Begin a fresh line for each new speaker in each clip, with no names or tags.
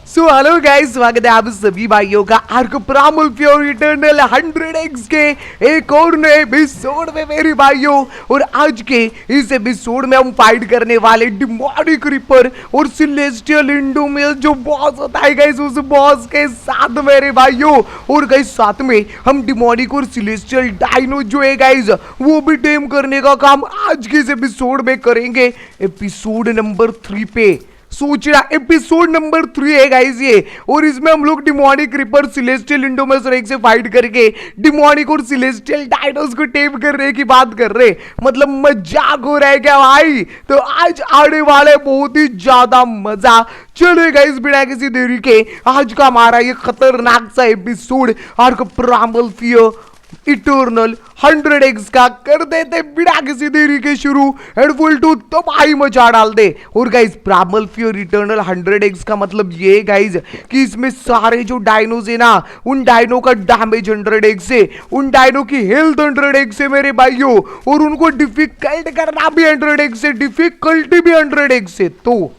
So hello guys, स्वागत है आप सभी भाइयों का आर्क प्रामल प्योर इटर्नल 100x के एक और नए एपिसोड में मेरे भाइयों। और आज के इस एपिसोड में हम फाइट करने वाले डिमोनिक रिपर और सेलेस्टियल इंडोमेल जो बॉस होता है गाइस, उस बॉस के साथ मेरे भाइयों। और गाइस साथ में हम डिमोनिक और सेलेस्टियल डायनो जो है गाइस वो भी टेम करने का काम आज के इस एपिसोड में करेंगे। एपिसोड नंबर 3 पे सोच रहा, एपिसोड नंबर 3 है गाइस ये। और इसमें हम लोग डिमोनिक रिपर सेलेस्टियल इंडोमेसरेक्स से फाइट करके डिमोनिक और सेलेस्टियल डायनोस को टेम करने की बात कर रहे। मतलब मजाक हो रहा है क्या भाई? तो आज आने वाले बहुत ही ज्यादा मजा। चलो गाइस बिना किसी देरी के आज का हमारा ये खतरनाक सा episode arc primal fear eternal 100x का कर देते बिना किसी देरी के शुरू। एंड फुल टू तबाही मचा डाल दे। और गाइस प्रामल फियर इटर्नल 100x का मतलब ये गाइस कि इसमें सारे जो डायनोज है ना, उन डायनो का डैमेज 100x है, उन डायनो की हेल्थ 100x है मेरे भाइयों, और उनको डिफिकल्ट करना भी 100x है, डिफिकल्टी भी 100x है। तो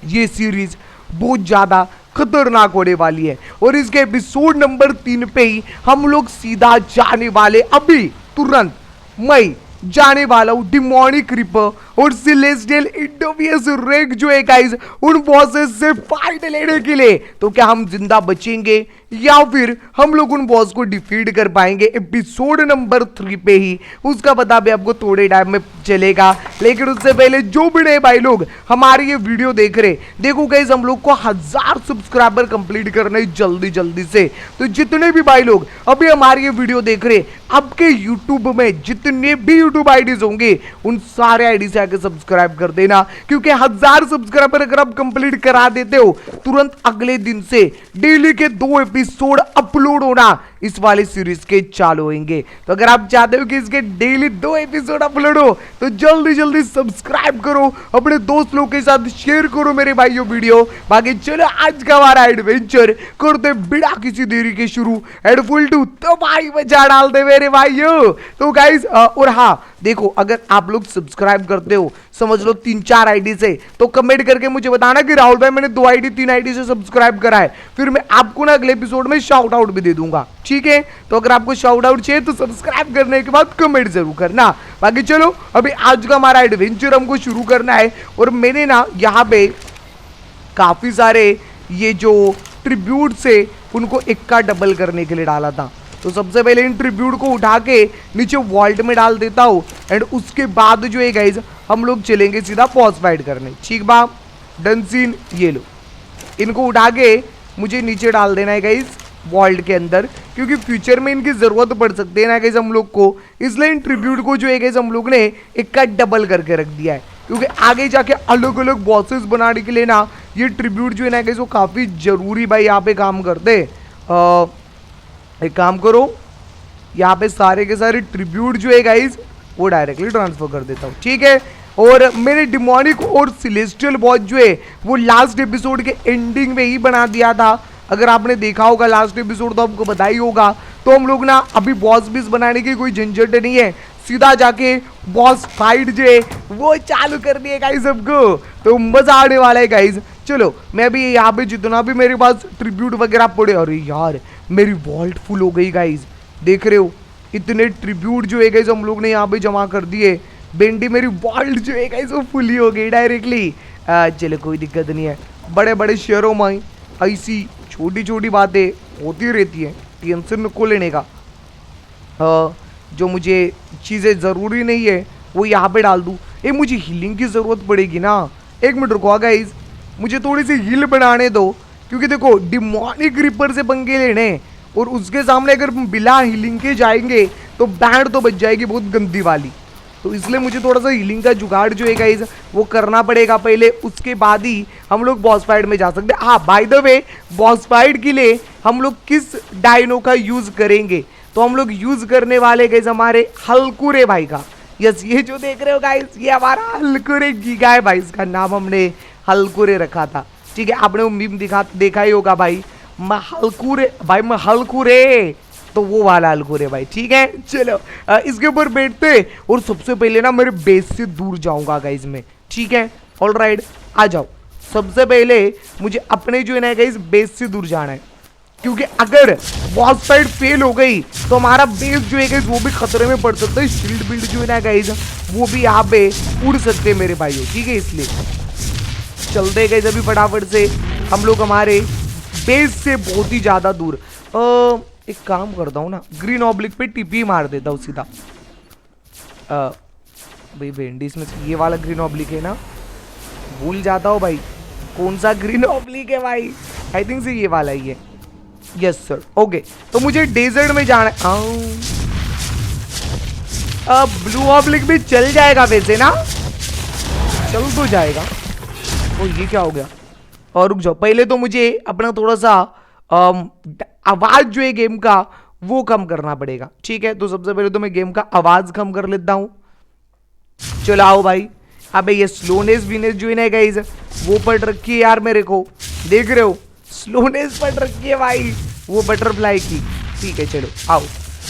ये सीरीज बहुत ज्यादा खतरनाक होने वाली है। और इसके एपिसोड नंबर 3 पे ही हम लोग सीधा जाने वाले, अभी तुरंत मैं जाने वाला हूं डिमोनिक रिपर और सेलेस्टियल इंडोमियस रेक जो है गाइस उन बॉसेस से फाइट लेने के लिए। तो क्या हम जिंदा बचेंगे या फिर हम लोग उन बॉस को डिफीट कर पाएंगे एपिसोड नंबर 3 पे ही? उसका पता भी आपको थोड़े टाइम में चलेगा। लेकिन उससे पहले जो भी नए भाई लोग हमारी ये वीडियो देख रहे, देखो गाइस हम लोग को 1000 सब्सक्राइबर कंप्लीट करने जल्दी जल्दी से। तो जितने भी भाई लोग अभी हमारी ये वीडियो देख रहे, आपके यूट्यूब में जितने भी यूट्यूब आईडीज होंगे उन सारे आईडी से आके सब्सक्राइब कर देना, क्योंकि 1000 सब्सक्राइबर अगर आप कंप्लीट करा देते हो तुरंत अगले दिन से डेली के 2 एपिसोड अपलोड होना इस वाले सीरीज के चालू होंगे। तो अगर आप चाहते हो कि इसके डेली 2 एपिसोड अपलोड हो तो जल्दी जल्दी सब्सक्राइब करो, अपने दोस्त लोग के साथ शेयर करो मेरे भाइयों वीडियो। बाकी चलो आज का हमारा एडवेंचर करते बिना किसी देरी के शुरू। एड फुल टू तो भाई मजा डाल दे मेरे भाइयों। तो गाइस और हाँ देखो, अगर आप लोग सब्सक्राइब करते हो समझ लो 3-4 आईडी से, तो कमेंट करके मुझे बताना कि राहुल भाई मैंने 2 आईडी 3 आईडी से सब्सक्राइब करा है, फिर मैं आपको ना अगले एपिसोड में शाउट आउट भी दे दूंगा, ठीक है? तो अगर आपको शाउट आउट चाहिए तो सब्सक्राइब करने के बाद कमेंट जरूर करना। बाकी चलो अभी आज का हमारा एडवेंचर हमको शुरू करना है। और मैंने ना यहाँ पे काफी सारे ये जो ट्रिब्यूट से उनको इक्का डबल करने के लिए डाला था। तो सबसे पहले इन ट्रिब्यूट को उठा के नीचे वॉल्ट में डाल देता हूँ। एंड उसके बाद जो है गाइज हम लोग चलेंगे सीधा बॉस फाइट करने। ठीक बा, डन सीन। ये लो, इनको उठा के मुझे नीचे डाल देना है गाइज वॉल्ट के अंदर, क्योंकि फ्यूचर में इनकी जरूरत पड़ सकती है ना गाइज हम लोग को। इसलिए इन ट्रिब्यूट को जो है गाइज हम लोग ने इक्का डबल करके रख दिया है, क्योंकि आगे जाके अलग अलग बॉसेस बनाने के लिए ना ये ट्रिब्यूट जो है ना गाइज वो काफ़ी जरूरी भाई यहाँ पे काम करते। एक काम करो, यहाँ पे सारे के सारे ट्रिब्यूट जो है गाइज वो डायरेक्टली ट्रांसफर कर देता हूँ, ठीक है? और मैंने डिमोनिक और सेलेस्टियल बॉस जो है वो लास्ट एपिसोड के एंडिंग में ही बना दिया था। अगर आपने देखा होगा लास्ट एपिसोड तो आपको पता ही होगा। तो हम लोग ना अभी बॉस बीस बनाने की कोई झंझट नहीं है, सीधा जाके बॉस फाइट जो है वो चालू कर दिए गाइज सबको। तो मजा आने वाला है गाइज। चलो मैं भी यहाँ पे जितना भी मेरे पास ट्रिब्यूट वगैरह पड़े, अरे यार मेरी वॉल्ट फुल हो गई गाइज, देख रहे हो इतने ट्रिब्यूट जो है गाइज हम लोग ने यहाँ पे जमा कर दिए। बेंडी मेरी वॉल्ट जो है गाइज वो फुल ही हो गई डायरेक्टली। चलो कोई दिक्कत नहीं है, बड़े बड़े शहरों में ऐसी छोटी छोटी बातें होती रहती है, टेंशन को लेने का। जो मुझे चीज़ें ज़रूरी नहीं है वो यहाँ पे डाल दूँ। मुझे हीलिंग की ज़रूरत पड़ेगी ना, 1 मिनट रुको गाइज, मुझे थोड़ी सी हील बनाने दो, क्योंकि देखो डिमोनिक रिपर से पंगे लेने और उसके सामने अगर बिना हीलिंग के जाएंगे तो बैंड तो बच जाएगी बहुत गंदी वाली। तो इसलिए मुझे थोड़ा सा हीलिंग का जुगाड़ जो है गाइस वो करना पड़ेगा पहले, उसके बाद ही हम लोग बॉस फाइट में जा सकते हैं। हाँ by the way, boss fight के लिए हम लोग किस डायनो का यूज करेंगे? तो हम लोग यूज करने वाले गाइस हमारे हल्कुरे भाई का। यस, ये जो देख रहे हो गाइस ये हमारा हल्कुरे गीगा है भाई, इसका नाम हमने हल्कुरे रखा था, ठीक है? आपने वो मीम देखा ही होगा भाई, मैं हल्कुरे भाई, मैं हल्कुरे, तो वो वाला हल्कुरे भाई, ठीक है? चलो इसके ऊपर बैठते और सबसे पहले ना मेरे बेस से दूर जाऊंगा गाइस मैं, ठीक है? ऑलराइट आ जाओ, सबसे पहले मुझे अपने जो है ना गाइस बेस से दूर जाना है, क्योंकि अगर बॉस फाइट फेल हो गई तो हमारा बेस जो है गाइस वो भी खतरे में पड़ सकता है। शील्ड बिल्ड जो है ना गाइस वो भी यहाँ पे उड़ सकते हैं मेरे भाइयों, ठीक है। इसलिए चलते गए अभी फटाफट से हम लोग हमारे बेस से बहुत ही ज्यादा दूर। एक काम करता हूँ ना, ग्रीन ऑब्लिक पे टीपी मार देता हूँ सीधा। भाई वेंडीज में ये वाला ग्रीन ऑब्लिक है ना, भूल जाता हूँ भाई कौन सा ग्रीन ऑब्लिक है भाई। आई थिंक से ये वाला ही है। Yes sir, okay. तो मुझे डेजर्ट में जाना है। ब्लू ऑब्लिक भी चल जाएगा वैसे ना, चल तो जाएगा। ओ ये क्या हो गया? और रुक जाओ, पहले तो मुझे अपना थोड़ा सा आवाज जो है गेम का वो कम करना पड़ेगा, ठीक है। तो सबसे पहले तो मैं गेम का आवाज कम कर लेता हूं। चलाओ भाई। अबे ये स्लोनेस वीनेस जो है ना गाइस वो पड़ रखी है यार मेरे को, देख रहे हो स्लोनेस पड़ रखी है भाई वो बटरफ्लाई की, ठीक है। चलो आओ।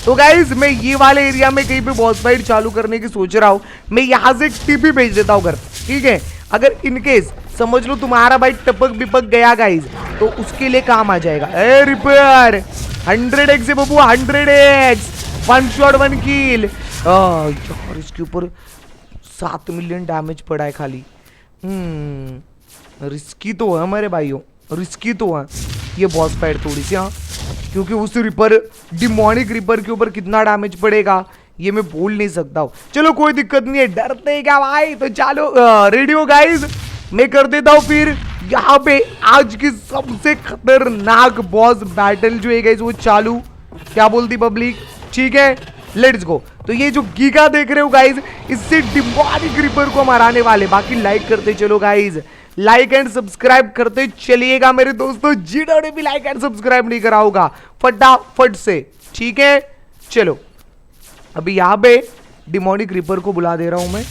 तो गाइस मैं ये वाले एरिया में कहीं पे बॉस फाइट चालू करने की सोच रहा हूं। मैं यहां से टीपी भेज देता हूं घर, ठीक है। अगर इनकेस समझ लो तुम्हारा भाई टपक बिपक गया गाइस तो उसके लिए काम आ जाएगा। ए रिपेयर 100x है बबू, 100x, वन शॉट वन किल। यार इसके ऊपर 7 मिलियन डैमेज पड़ा है खाली। रिस्की तो है हमारे भाइयों, रिस्की तो है ये बॉस फाइट थोड़ी सी, हाँ। क्योंकि उस रिपर डिमोनिक रिपर के ऊपर कितना डैमेज पड़ेगा ये मैं बोल नहीं सकता हूँ। चलो कोई दिक्कत नहीं है, डरते क्या भाई। तो चलो रेडियो गाइस मैं कर देता हूँ फिर यहाँ पे आज की सबसे खतरनाक बॉस बैटल जो है गाइस वो चालू। क्या बोलती पब्लिक? ठीक है, लेट्स गो। तो ये जो गीगा देख रहे हो गाइस इससे डिमोनिक रिपर को हम हराने वाले। बाकी लाइक करते चलो गाइस, लाइक एंड सब्सक्राइब करते चलिएगा मेरे दोस्तों। जिन्होंने भी लाइक एंड सब्सक्राइब नहीं करा होगा फटाफट से, ठीक है। चलो अभी यहाँ पे डिमोनिक रिपर को बुला दे रहा हूं मैं।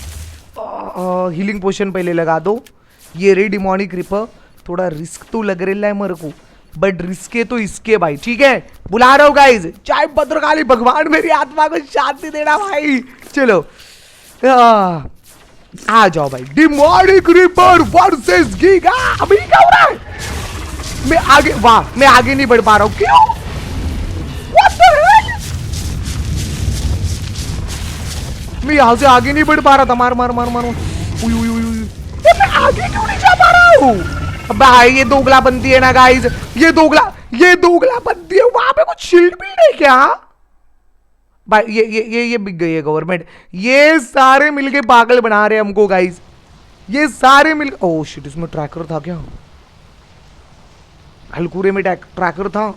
हीलिंग पोशन पहले लगा दो। ये रे डिमोनिक रिपर, थोड़ा रिस्क तो लग रहा है मेरे को, बट रिस्क है तो इसके भाई, ठीक है। बुला रहा हूँ गाइस, चाहे भद्रकाली भगवान मेरी आत्मा को शांति देना भाई। चलो आ जाओ भाई। Demonic ripper versus giga. अभी क्या हो रहा है? मैं आगे, वाह मैं आगे नहीं बढ़ पा रहा हूं, क्यों? What the hell? मैं यहां से आगे नहीं बढ़ पा रहा था। मार मार मार मार। उई उई उई उई। मैं आगे क्यों नहीं जा पा रहा हूं? भाई ये दोगला बनती है ना गाइस, ये दोगला बनती है। वहां पे कुछ शील्ड भी नहीं क्या भाई? ये बिक गई है गवर्नमेंट। ये सारे मिलके पागल बना रहे हैं हमको गाइस, ये सारे मिल। ओह शिट, इसमें ट्रैकर था क्या? हलकुरे में ट्रैकर था,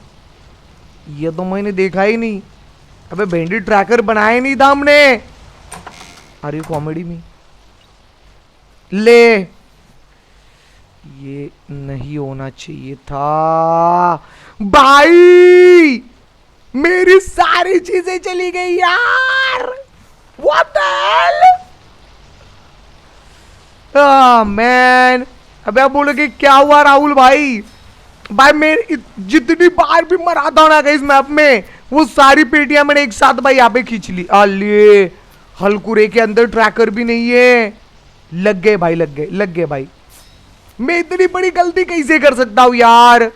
ये तो मैंने देखा ही नहीं। अबे बैंडिट ट्रैकर बनाया नहीं था हमने। अरे कॉमेडी में ले, ये नहीं होना चाहिए था भाई। मेरी सारी चीजें चली गई यार। What the hell? मैन, अबे आप बोलोगे क्या हुआ राहुल भाई? भाई मैं जितनी बार भी मरा था ना इस मैप में वो सारी पेटियां मैंने एक साथ भाई यहाँ पे खींच ली। अले हलकुरे के अंदर ट्रैकर भी नहीं है। लग गए भाई, लग गए भाई। मैं इतनी बड़ी गलती कैसे कर सकता हूँ यार?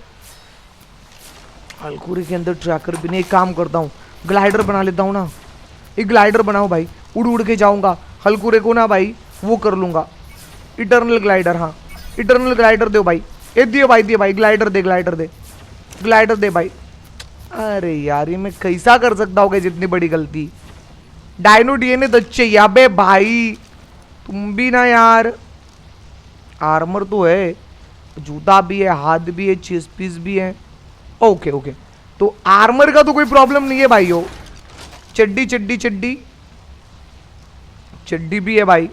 हलकुरे के अंदर ट्रैकर भी नहीं। एक काम करता हूँ, ग्लाइडर बना लेता हूँ ना। एक ग्लाइडर बनाओ भाई, उड़ उड़ के जाऊंगा हलकुरे को ना भाई, वो कर लूंगा। इटर्नल ग्लाइडर, हाँ इटर्नल ग्लाइडर दो भाई। ए दियो भाई, ग्लाइडर दे भाई। अरे यार ये मैं कैसा कर सकता हूँ जितनी बड़ी गलती। डायनो डीएनए तो चाहिए। अबे भाई तुम भी ना यार। आर्मर तो है, जूता भी है, हाथ भी है, चेस्ट पीस भी है। ओके ओके, तो आर्मर का तो कोई प्रॉब्लम नहीं है भाइयों। चड्डी भी है भाई।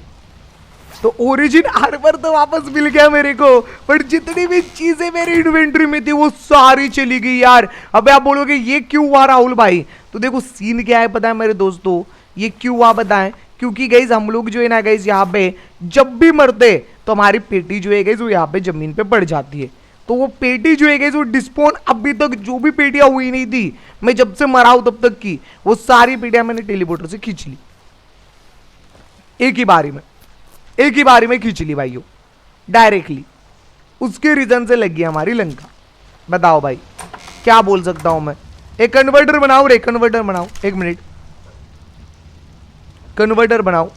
तो ओरिजिन आर्मर तो वापस मिल गया मेरे को, बट जितनी भी चीजें मेरी इन्वेंट्री में थी वो सारी चली गई यार। अबे आप बोलोगे ये क्यों हुआ राहुल भाई? तो देखो सीन क्या है पता है मेरे दोस्तों, ये क्यों हुआ बताएं? क्योंकि गाइज हम लोग जो है ना गाइज यहाँ पे जब भी मरते तो हमारी पेटी जो है गाइज वो यहाँ पे जमीन पे पड़ जाती है। तो वो पेटी जो है गाइज वो डिस्पोन अभी तक जो भी पेटियां हुई नहीं थी, मैं जब से मरा हूं तब तक की वो सारी पेटियां मैंने टेलीपोर्टर से खींच ली। एक ही बारी में खींच ली भाइयों, डायरेक्टली। उसके रीजन से लग गया हमारी लंका। बताओ भाई क्या बोल सकता हूं मैं। एक कन्वर्टर बनाओ रे, कन्वर्टर बनाओ, एक मिनट, कन्वर्टर बनाओ।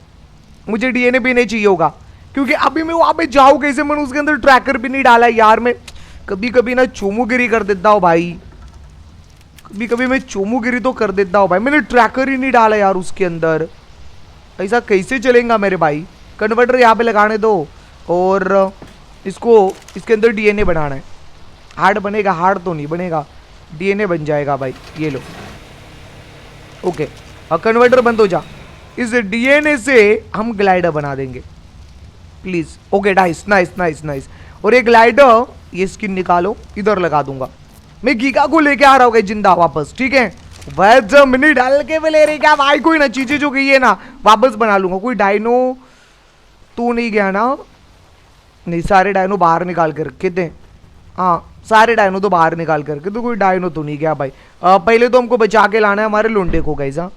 मुझे डीएनए भी नहीं चाहिए होगा, क्योंकि अभी मैं वहां पे जाऊं कैसे। मैंने उसके अंदर ट्रैकर भी नहीं डाला यार। मैं कभी कभी ना चोमुगिरी कर देता हूं भाई, कभी कभी मैं चोमुगिरी तो कर देता हूं भाई। मैंने ट्रैकर ही नहीं डाला यार उसके अंदर, ऐसा कैसे चलेगा मेरे भाई। कन्वर्टर यहाँ पे लगाने दो और इसको इसके अंदर डीएनए बनाना है। हार्ड बनेगा? हार्ड तो नहीं बनेगा, डीएनए बन जाएगा भाई। ये लो, ओके, और कन्वर्टर बंद हो जा। इस डीएनए से हम ग्लाइडर बना देंगे please. Okay nice nice nice nice. और ये ग्लाइडर, ये स्किन निकालो, इधर लगा दूंगा। मैं गीगा को लेके आ रहा हूँ जिंदा वापस, ठीक है। वह मिनी डाल के ले रही क्या भाई? कोई ना चीजें जो गई है ना वापस बना लूंगा। कोई डायनो तू नहीं गया ना? नहीं, सारे डायनो बाहर निकाल के रखे थे। हाँ, सारे डायनो तो बाहर निकाल करके, तो कोई डायनो तो नहीं गया भाई। पहले तो हमको बचा के लाना है हमारे लोंडे को गाइस। हाँ,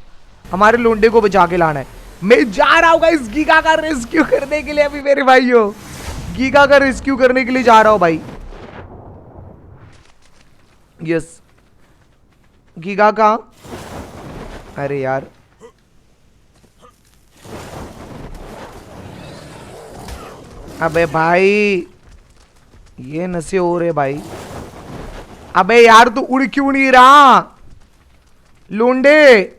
हमारे लोंडे को बचा के लाना है। मैं जा रहा हूँ गाइस गीगा का रेस्क्यू करने के लिए। अभी मेरे भाइयों गीगा का रेस्क्यू करने के लिए जा रहा हूँ भाई। यस, गीगा का, अरे यार अबे भाई ये नशे हो रहे भाई। अबे यार तू उड़ क्यों नहीं रहा लोंडे?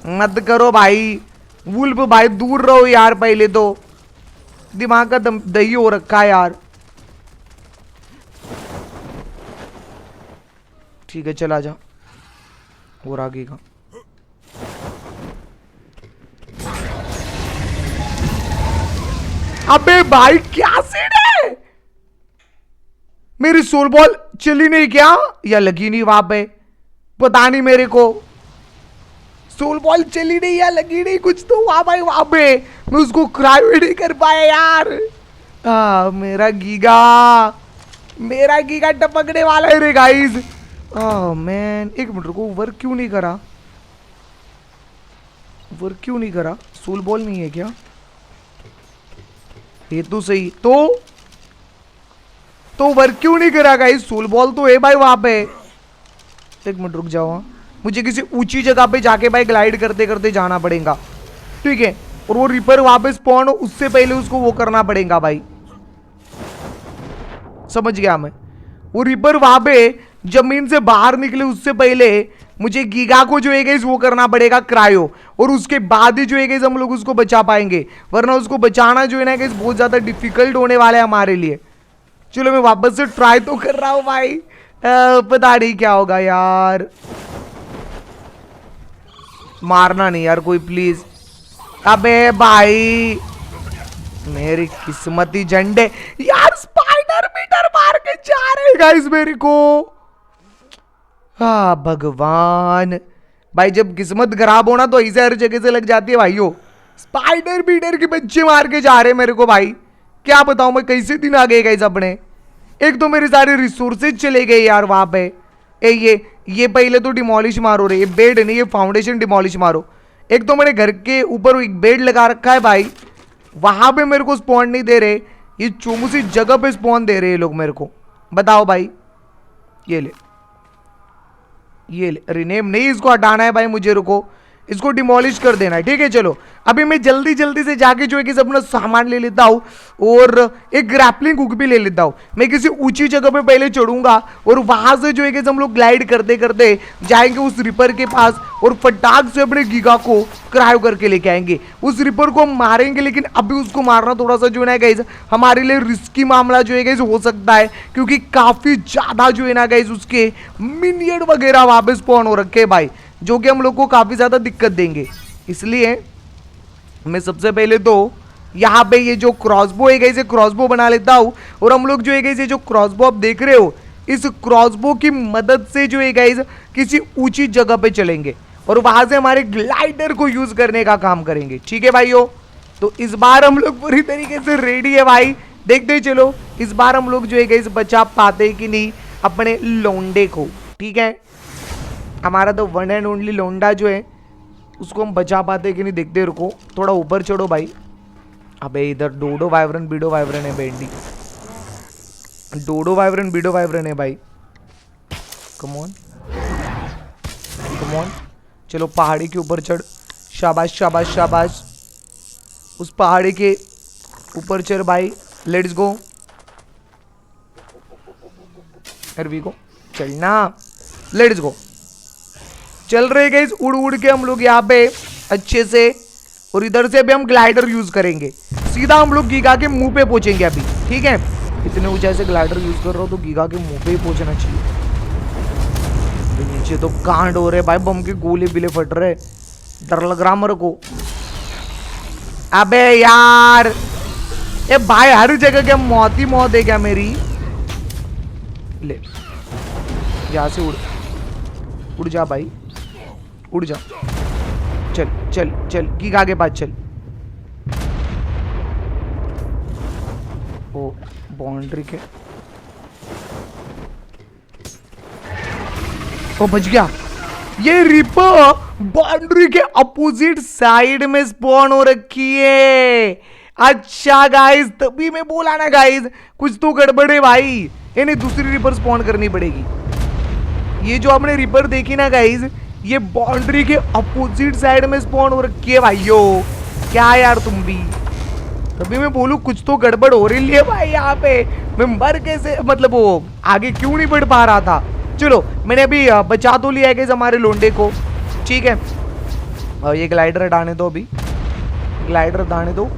मत करो भाई वुल्फ भाई, दूर रहो यार। पहले तो दिमाग का दही हो रखा है यार। ठीक है चला जा, और आगे का। अबे भाई क्या सीन है? मेरी सोल बॉल चली नहीं क्या, या लगी नहीं वहां पे? पता नहीं मेरे को। सोल बॉल चली नहीं या लगी नहीं, कुछ तो हुआ भाई वहां पे। मैं उसको क्राई भी नहीं कर पाया यार। मेरा गीगा टपकने वाला है रे गाइस। मैन, एक मिनट रुको, वर्क क्यों नहीं करा? वर्क क्यों नहीं करा? सोल बॉल नहीं है क्या? ये तो सही, तो वर्क क्यों नहीं करा गाइस? सोल बॉल तो है भाई वहां पे। एक मिनट रुक जाओ, मुझे किसी ऊंची जगह पे जाके भाई ग्लाइड करते करते जाना पड़ेगा, ठीक है। और वो रिपर वापस स्पॉन हो उससे पहले उसको वो करना पड़ेगा भाई। समझ गया मैं। वो रिपर वहां पे जमीन से बाहर निकले उससे पहले मुझे गीगा को जो है वो करना पड़ेगा क्रायो, और उसके बाद ही जो है हम लोग उसको बचा पाएंगे। वरना उसको बचाना जो है ना बहुत ज्यादा डिफिकल्ट होने वाला है हमारे लिए। चलो मैं वापस से ट्राई तो कर रहा हूं भाई, पता नहीं क्या होगा यार। मारना नहीं यार कोई प्लीज। अबे भाई मेरी किस्मती झंडे यार, स्पाइडर मीटर मार के जा रहे गाइस मेरे को। हाँ भगवान भाई, जब किस्मत खराब होना तो ऐसे हर जगह से लग जाती है भाइयों। स्पाइडर बीडर के बच्चे मार के जा रहे मेरे को भाई। क्या बताऊं मैं कैसे दिन आ गए गाइस अपने। एक तो मेरे सारे रिसोर्सेज चले गए यार वहां पे। ये पहले तो डिमोलिश मारो रे, ये बेड नहीं ये फाउंडेशन डिमोलिश मारो। एक तो मेरे घर के ऊपर एक बेड लगा रखा है भाई, वहां पे मेरे को स्पॉन नहीं दे रहे। ये चुमुसी जगह पे स्पॉन दे रहे हैं लोग मेरे को। बताओ भाई, ये ले रिनेम नहीं, इसको हटाना है भाई मुझे। रुको, इसको डिमोलिश कर देना है, ठीक है। चलो अभी मैं जल्दी जल्दी से जाके जो है कि अपना सामान ले लेता हूँ और एक ग्रैपलिंग हुक भी ले लेता हूँ। मैं किसी ऊंची जगह पे पहले चढ़ूंगा और वहां से जो है कि हम लोग ग्लाइड करते करते जाएंगे उस रिपर के पास और फटाक से अपने गीगा को क्रायो करके लेके आएंगे। उस रिपर को हम मारेंगे, लेकिन अभी उसको मारना थोड़ा सा जो है ना गाइस हमारे लिए रिस्की मामला जो है गाइस हो सकता है, क्योंकि काफी ज्यादा जो है ना गाइस उसके मिनियन वगैरह वापस स्पॉन हो रखे भाई, जो कि हम लोग को काफी ज्यादा दिक्कत देंगे। इसलिए मैं सबसे पहले तो यहाँ पे ये जो क्रॉसबो है गाइस, क्रॉसबो बना लेता हूँ। और हम लोग जो है गाइस ये जो क्रॉसबो आप देख रहे हो, इस क्रॉसबो की मदद से जो है गाइस किसी ऊंची जगह पे चलेंगे और वहां से हमारे ग्लाइडर को यूज करने का काम करेंगे, ठीक है भाइयों। तो इस बार हम लोग पूरी तरीके से रेडी है भाई। देखते चलो इस बार हम लोग जो है गाइस बचा पाते कि नहीं अपने लोंडे को, ठीक है। हमारा तो वन एंड ओनली लोंडा जो है उसको हम बचा पाते कि नहीं देखते। रुको थोड़ा ऊपर चढ़ो भाई, अबे इधर डोडो वाइब्रेंट बीडो वाइब्रेंट है बेंडी, डोडो वाइब्रेंट बीडो वाइब्रेंट है भाई। कम ऑन कम ऑन, चलो पहाड़ी के ऊपर चढ़, शाबाश शाबाश शाबाश, उस पहाड़ी के ऊपर चढ़ भाई, let's go, here we go, चलना, लेट्स गो। चल रहे गाइस उड़ उड़ के हम लोग यहाँ पे अच्छे से, और इधर से भी हम ग्लाइडर यूज करेंगे, सीधा हम लोग गीगा के मुंह पे पहुंचेंगे अभी, ठीक है। इतने ऊंचाई से ग्लाइडर यूज कर रहा हूँ तो गीगा के मुंह पे ही पहुंचना चाहिए। नीचे तो कांड हो रहे भाई, बम के गोले बिले फट रहे, डर लग रहा मेरे को। अबे यार ये भाई हर जगह क्या मौत ही मौत है क्या मेरी। ले यहां से उड़, उड़ जा भाई, उड़ जा, चल चल चल गीगा के पास चल। ओ बाउंड्री के, ओ बच गया। ये रिपर बाउंड्री के अपोजिट साइड में स्पॉन हो रखी है। अच्छा गाइस, तभी मैं बोला ना गाइस कुछ तो गड़बड़ है भाई, इन्हें दूसरी रिपर स्पॉन करनी पड़ेगी। ये जो आपने रिपर देखी ना गाइस, ये बाउंड्री के अपोजिट साइड में स्पॉन हो रखी है भाइयों। क्या यार तुम भी, तभी मैं बोलूं कुछ तो गड़बड़ हो रही है भाई यहाँ पे। मैं मर कैसे, मतलब वो आगे क्यों नहीं बढ़ पा रहा था। चलो मैंने अभी बचा तो लिया है हमारे लोंडे को, ठीक है। और ये ग्लाइडर हटाने दो, अभी ग्लाइडर हटाने दो,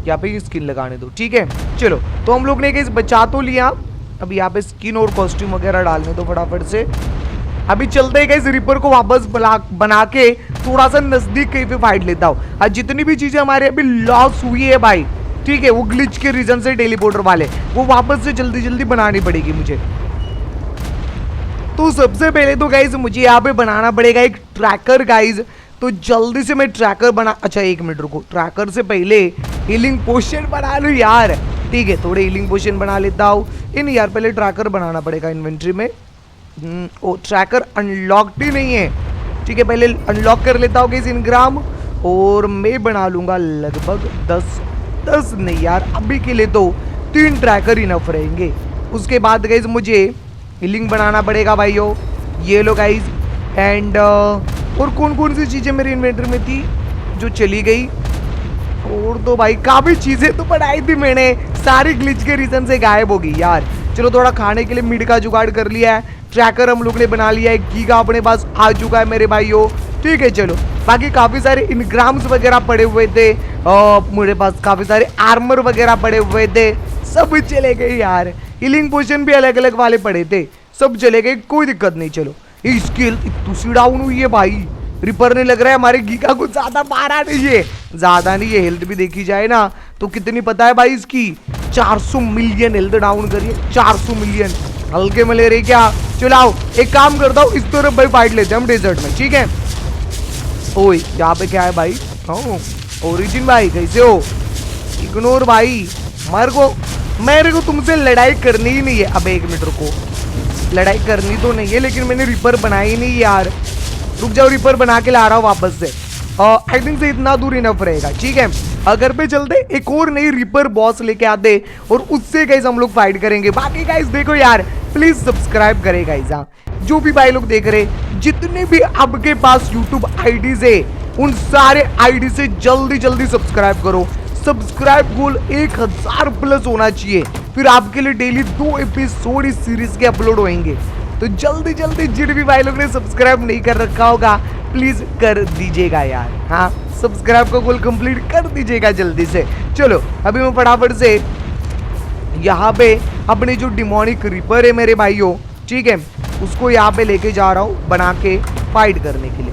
यहाँ पे स्किन लगाने दो, ठीक है। चलो तो हम लोग ने कैसे बचा तो लिया, अभी यहाँ पे स्किन और कॉस्ट्यूम वगैरह डालने दो फटाफट से। अभी चलते हैं कैसे रिपर को वापस बना के थोड़ा सा नजदीक कहीं पे फाइट लेता हूँ। आज जितनी भी चीजें हमारे अभी लॉस हुई है भाई, ठीक है, वो ग्लिच के रीजन से टेलीपोर्टर वाले, वो वापस से जल्दी जल्दी बनानी पड़ेगी मुझे। तो सबसे पहले तो गाइज मुझे यहाँ पे बनाना पड़ेगा एक ट्रैकर गाइज। तो जल्दी से मैं ट्रैकर बना, अच्छा एक मिनट रुको, ट्रैकर से पहले हीलिंग पोशन बना लूं यार, ठीक है। थोड़े हीलिंग पोशन बना लेता हूँ इन यार, पहले ट्रैकर बनाना पड़ेगा इन्वेंट्री में। ओ ट्रैकर अनलॉक्ड ही नहीं है, ठीक है, पहले अनलॉक कर लेता हूँ गाइज इनग्राम, और मैं बना लूंगा लगभग 10 नहीं यार, अभी के लिए तो 3 ट्रैकर इनफ रहेंगे। उसके बाद गाइज मुझे हीलिंग बनाना पड़ेगा भाइयों, ये लो गाइज। एंड और कौन कौन सी चीज़ें मेरी इन्वेंटरी में थी जो चली गई, और तो भाई काफ़ी चीज़ें तो बनाई थी मैंने, सारी ग्लिच के रीजन से गायब हो गई यार। चलो थोड़ा खाने के लिए मीट का जुगाड़ कर लिया है, ट्रैकर हम लोग ने बना लिया है, गीगा अपने पास आ चुका है मेरे भाइयों, ठीक है। चलो बाकी काफ़ी सारे इनग्राम्स वगैरह पड़े हुए थे, मेरे पास काफ़ी सारे आर्मर वगैरह पड़े हुए थे, सब चले गए यार। हीलिंग पोशन भी अलग अलग वाले पड़े थे, सब चले गए, कोई दिक्कत नहीं। चलो स्किल इतनी डाउन हुई है भाई, रिपर ने लग रहा है हमारे गीगा को ज्यादा मारा नहीं है, ज्यादा नहीं है। हेल्थ भी देखी जाए ना तो कितनी पता है भाई इसकी, 400 मिलियन हेल्थ डाउन करिए, 400 मिलियन, हल्के में ले रही क्या। चलाओ एक काम करता हूँ, इस तरफ भाई फाइट लेते हैं हम डेजर्ट में, ठीक है। ओए यहाँ पे क्या है भाई, ओरिजिन भाई कैसे हो, इग्नोर भाई, मेरे को तुमसे लड़ाई करनी ही नहीं है। अब एक मिनट रुको, लड़ाई करनी तो नहीं है लेकिन मैंने रिपर बनाई नहीं यार, रुक जाओ, रिपर बना के ला रहा हूँ वापस से। आई थिंक से इतना दूर इनफ रहेगा, ठीक है। अगर पे चलते एक और नई रिपर बॉस लेके आते और उससे गाइस हम लोग फाइट करेंगे। बाकी गाइस देखो यार, प्लीज सब्सक्राइब करे गाइस, हाँ जो भी भाई लोग देख रहे, जितने भी आपके पास यूट्यूब आईडीज है उन सारे आईडी से जल्दी जल्दी सब्सक्राइब करो। सब्सक्राइब गोल 1000 प्लस होना चाहिए, फिर आपके लिए डेली 2 एपिसोड इस सीरीज के अपलोड होंगे। तो जल्दी जल्दी जिन भी भाई लोग ने सब्सक्राइब नहीं कर रखा होगा प्लीज कर दीजिएगा यार, हाँ सब्सक्राइब का गोल कंप्लीट कर दीजिएगा जल्दी से। चलो अभी मैं फटाफट से यहाँ पे अपने जो डिमोनिक रिपर है मेरे भाइयों, ठीक है, उसको यहाँ पे लेके जा रहा हूँ बना के फाइट करने के लिए।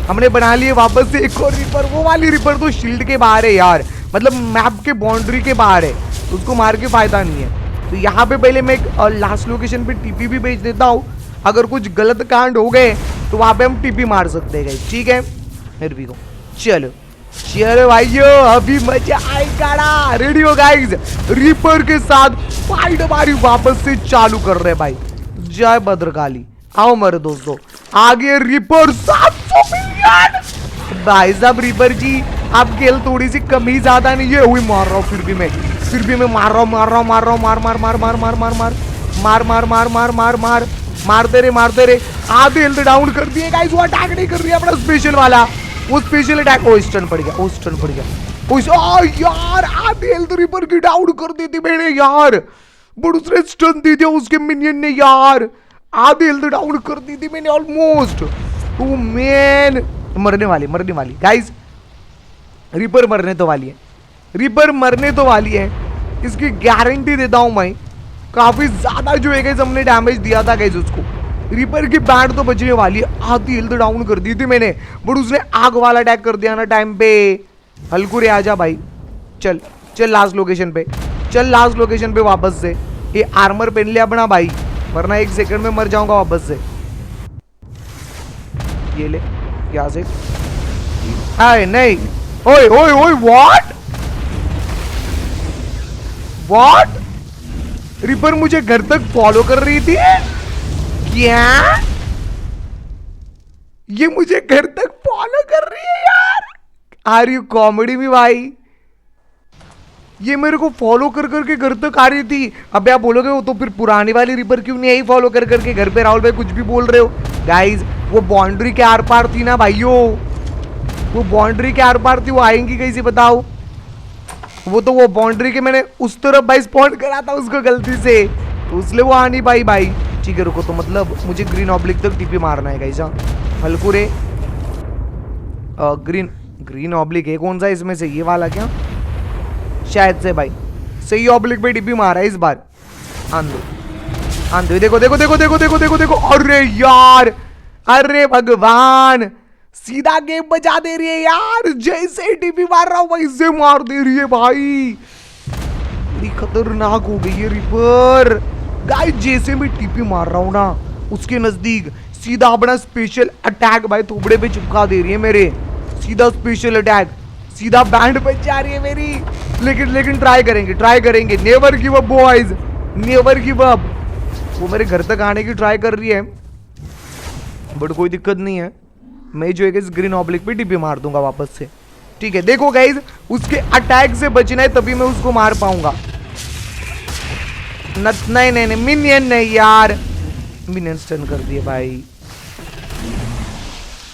हमने बना लिए वापस से एक और रिपर, वो वाली रिपर तो शील्ड के बाहर है यार, मतलब मैप के बाउंड्री के बाहर है, तो उसको मार के फायदा नहीं है। तो यहाँ पे पहले मैं लास्ट लोकेशन पे टीपी भी भेज देता हूँ, अगर कुछ गलत कांड हो गए तो वहाँ पे हम टीपी मार सकते हैं, ठीक है। फिर भी चलो चलो भाइयों, अभी मजा आएगा ना, रेडी हो गाइस, रिपर के साथ फाइट हमारी वापस से चालू कर रहे भाई। जय भद्रकाली, आओ मेरे दोस्तों, आगे रिपर 700 मिलियन भाई साहब, रिपर जी आपकी हेल्थ थोड़ी सी कमी ज्यादा नहीं है। वही मार रहा हूँ फिर भी मैं मार रहा हूँ मार रहा हूँ मार रहा हूँ मार मार मार मार मार मार मार मार मार मार मार मार मार मारते रहे। आधे हेल्थ डाउन कर दिए गाइस। वो अटैक नहीं कर रही है अपना स्पेशल वाला, वो स्पेशल अटैक। ओ स्टन पड़ गया, ओ स्टन पड़ गया। ओ यार आधे हेल्थ रिपर की डाउन कर दी थी मैंने यार, बट उसने स्टन दी दिया उसके मिनियन ने यार। आधे हेल्थ डाउन कर दी थी मैंने ऑलमोस्ट। ओ मैन मरने वाली गाइस। रिपर मरने तो वाली है, रिपर मरने तो वाली है, इसकी गारंटी देता हूं मैं। काफी ज्यादा जो है गाइस हमने डैमेज दिया था गाइस उसको। रिपर की बैंड तो बचने वाली है। आधी हेल्थ डाउन कर दी थी मैंने, बट उसने आग वाला अटैक कर दिया ना टाइम पे। हल्कुरे आजा भाई, चल चल लास्ट लोकेशन पे, चल लास्ट लोकेशन पे वापस से। ये आर्मर पहन लिया अपना भाई, वरना 1 सेकंड में मर जाऊंगा वापस से। ये ले यहां से। आए नहीं, ओए ओए ओए व्हाट व्हाट, रिपर मुझे घर तक फॉलो कर रही थी क्या? ये मुझे घर तक फॉलो कर रही है यार। आर यू कॉमेडी में भाई? ये मेरे को फॉलो कर करके घर तक आ रही थी। अब आप बोलोगे वो तो फिर पुरानी वाली रिपर क्यों नहीं आई फॉलो कर करके घर पे? राहुल भाई कुछ भी बोल रहे हो गाइज। वो बाउंड्री के आर पार थी ना भाइयों, वो बाउंड्री के आर पार थी। वो आएंगी कैसे बताओ? वो तो वो बाउंड्री के मैंने उस तरफ भाई स्पॉन करा था उसको गलती से, तो इसलिए वो आ नहीं पाई भाई। ठीक है रुको, तो मतलब मुझे ग्रीन ऑब्लिक तक टीपी मारना है गाइस। हल्कुरे ग्रीन ऑब्लिक है कौन सा इसमें से? ये वाला क्या? शायद से भाई सही ऑब्लिक पे टीपी मारा है इस बार। आंधो देखो देखो देखो देखो देखो देखो देखो। अरे यार, अरे भगवान, सीधा गेम बचा दे रही है यार। जैसे टीपी मार रहा हूं वैसे मार दे रही है भाई। बड़ी खतरनाक हो गई है रिपर गाइस। जैसे मैं टीपी मार रहा हूं ना उसके नजदीक सीधा अपना स्पेशल अटैक भाई थोबड़े पे चिपका दे रही है मेरे। सीधा स्पेशल अटैक, सीधा बैंड बच जा रही है मेरी। लेकिन ट्राई करेंगे। Never give up boys, never give up. वो मेरे घर तक आने की ट्राई कर रही है, बट कोई दिक्कत नहीं है। मैं जो है इस ग्रीन ऑब्लिक पे टीपी मार दूंगा वापस से। ठीक है देखो गाइज, उसके अटैक से बचना है तभी मैं उसको मार पाऊंगा। नहीं मिनियन नहीं यार, मिनियन स्टन कर दिए भाई,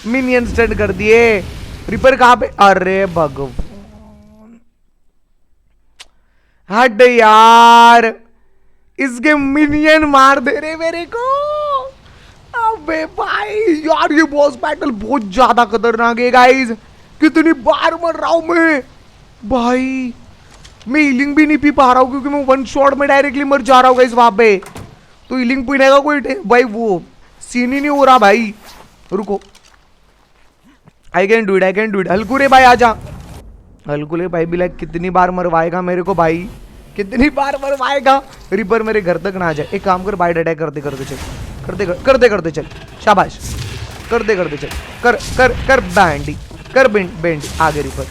मिनियन स्टन कर दिए। रिपर कहां पे? अरे भगवान, हट यार, इसके मिनियन मार दे रहे मेरे को। अबे भाई यार ये बॉस बैटल बहुत ज्यादा खतरनाक है गाइस। कितनी बार मर रहा हूं मैं भाई। मैं हीलिंग भी नहीं पी पा रहा हूं क्योंकि मैं 1 शॉट में डायरेक्टली मर जा रहा हूं गाइस वहां पे। तो हीलिंग पीने का कोई भाई वो सीन ही नहीं हो रहा भाई। रुको, आई कैन डू इट। हल्कुरे भाई आजा। हल्कुरे भाई भी लाइक कितनी बार मरवाएगा मेरे को भाई, कितनी बार मरवाएगा? रिपर मेरे घर तक ना आ जाए। एक काम कर, बाइट अटैक करते चल, शाबाश, करते चल, कर बैंडी, कर बेंडी। आगे रिपर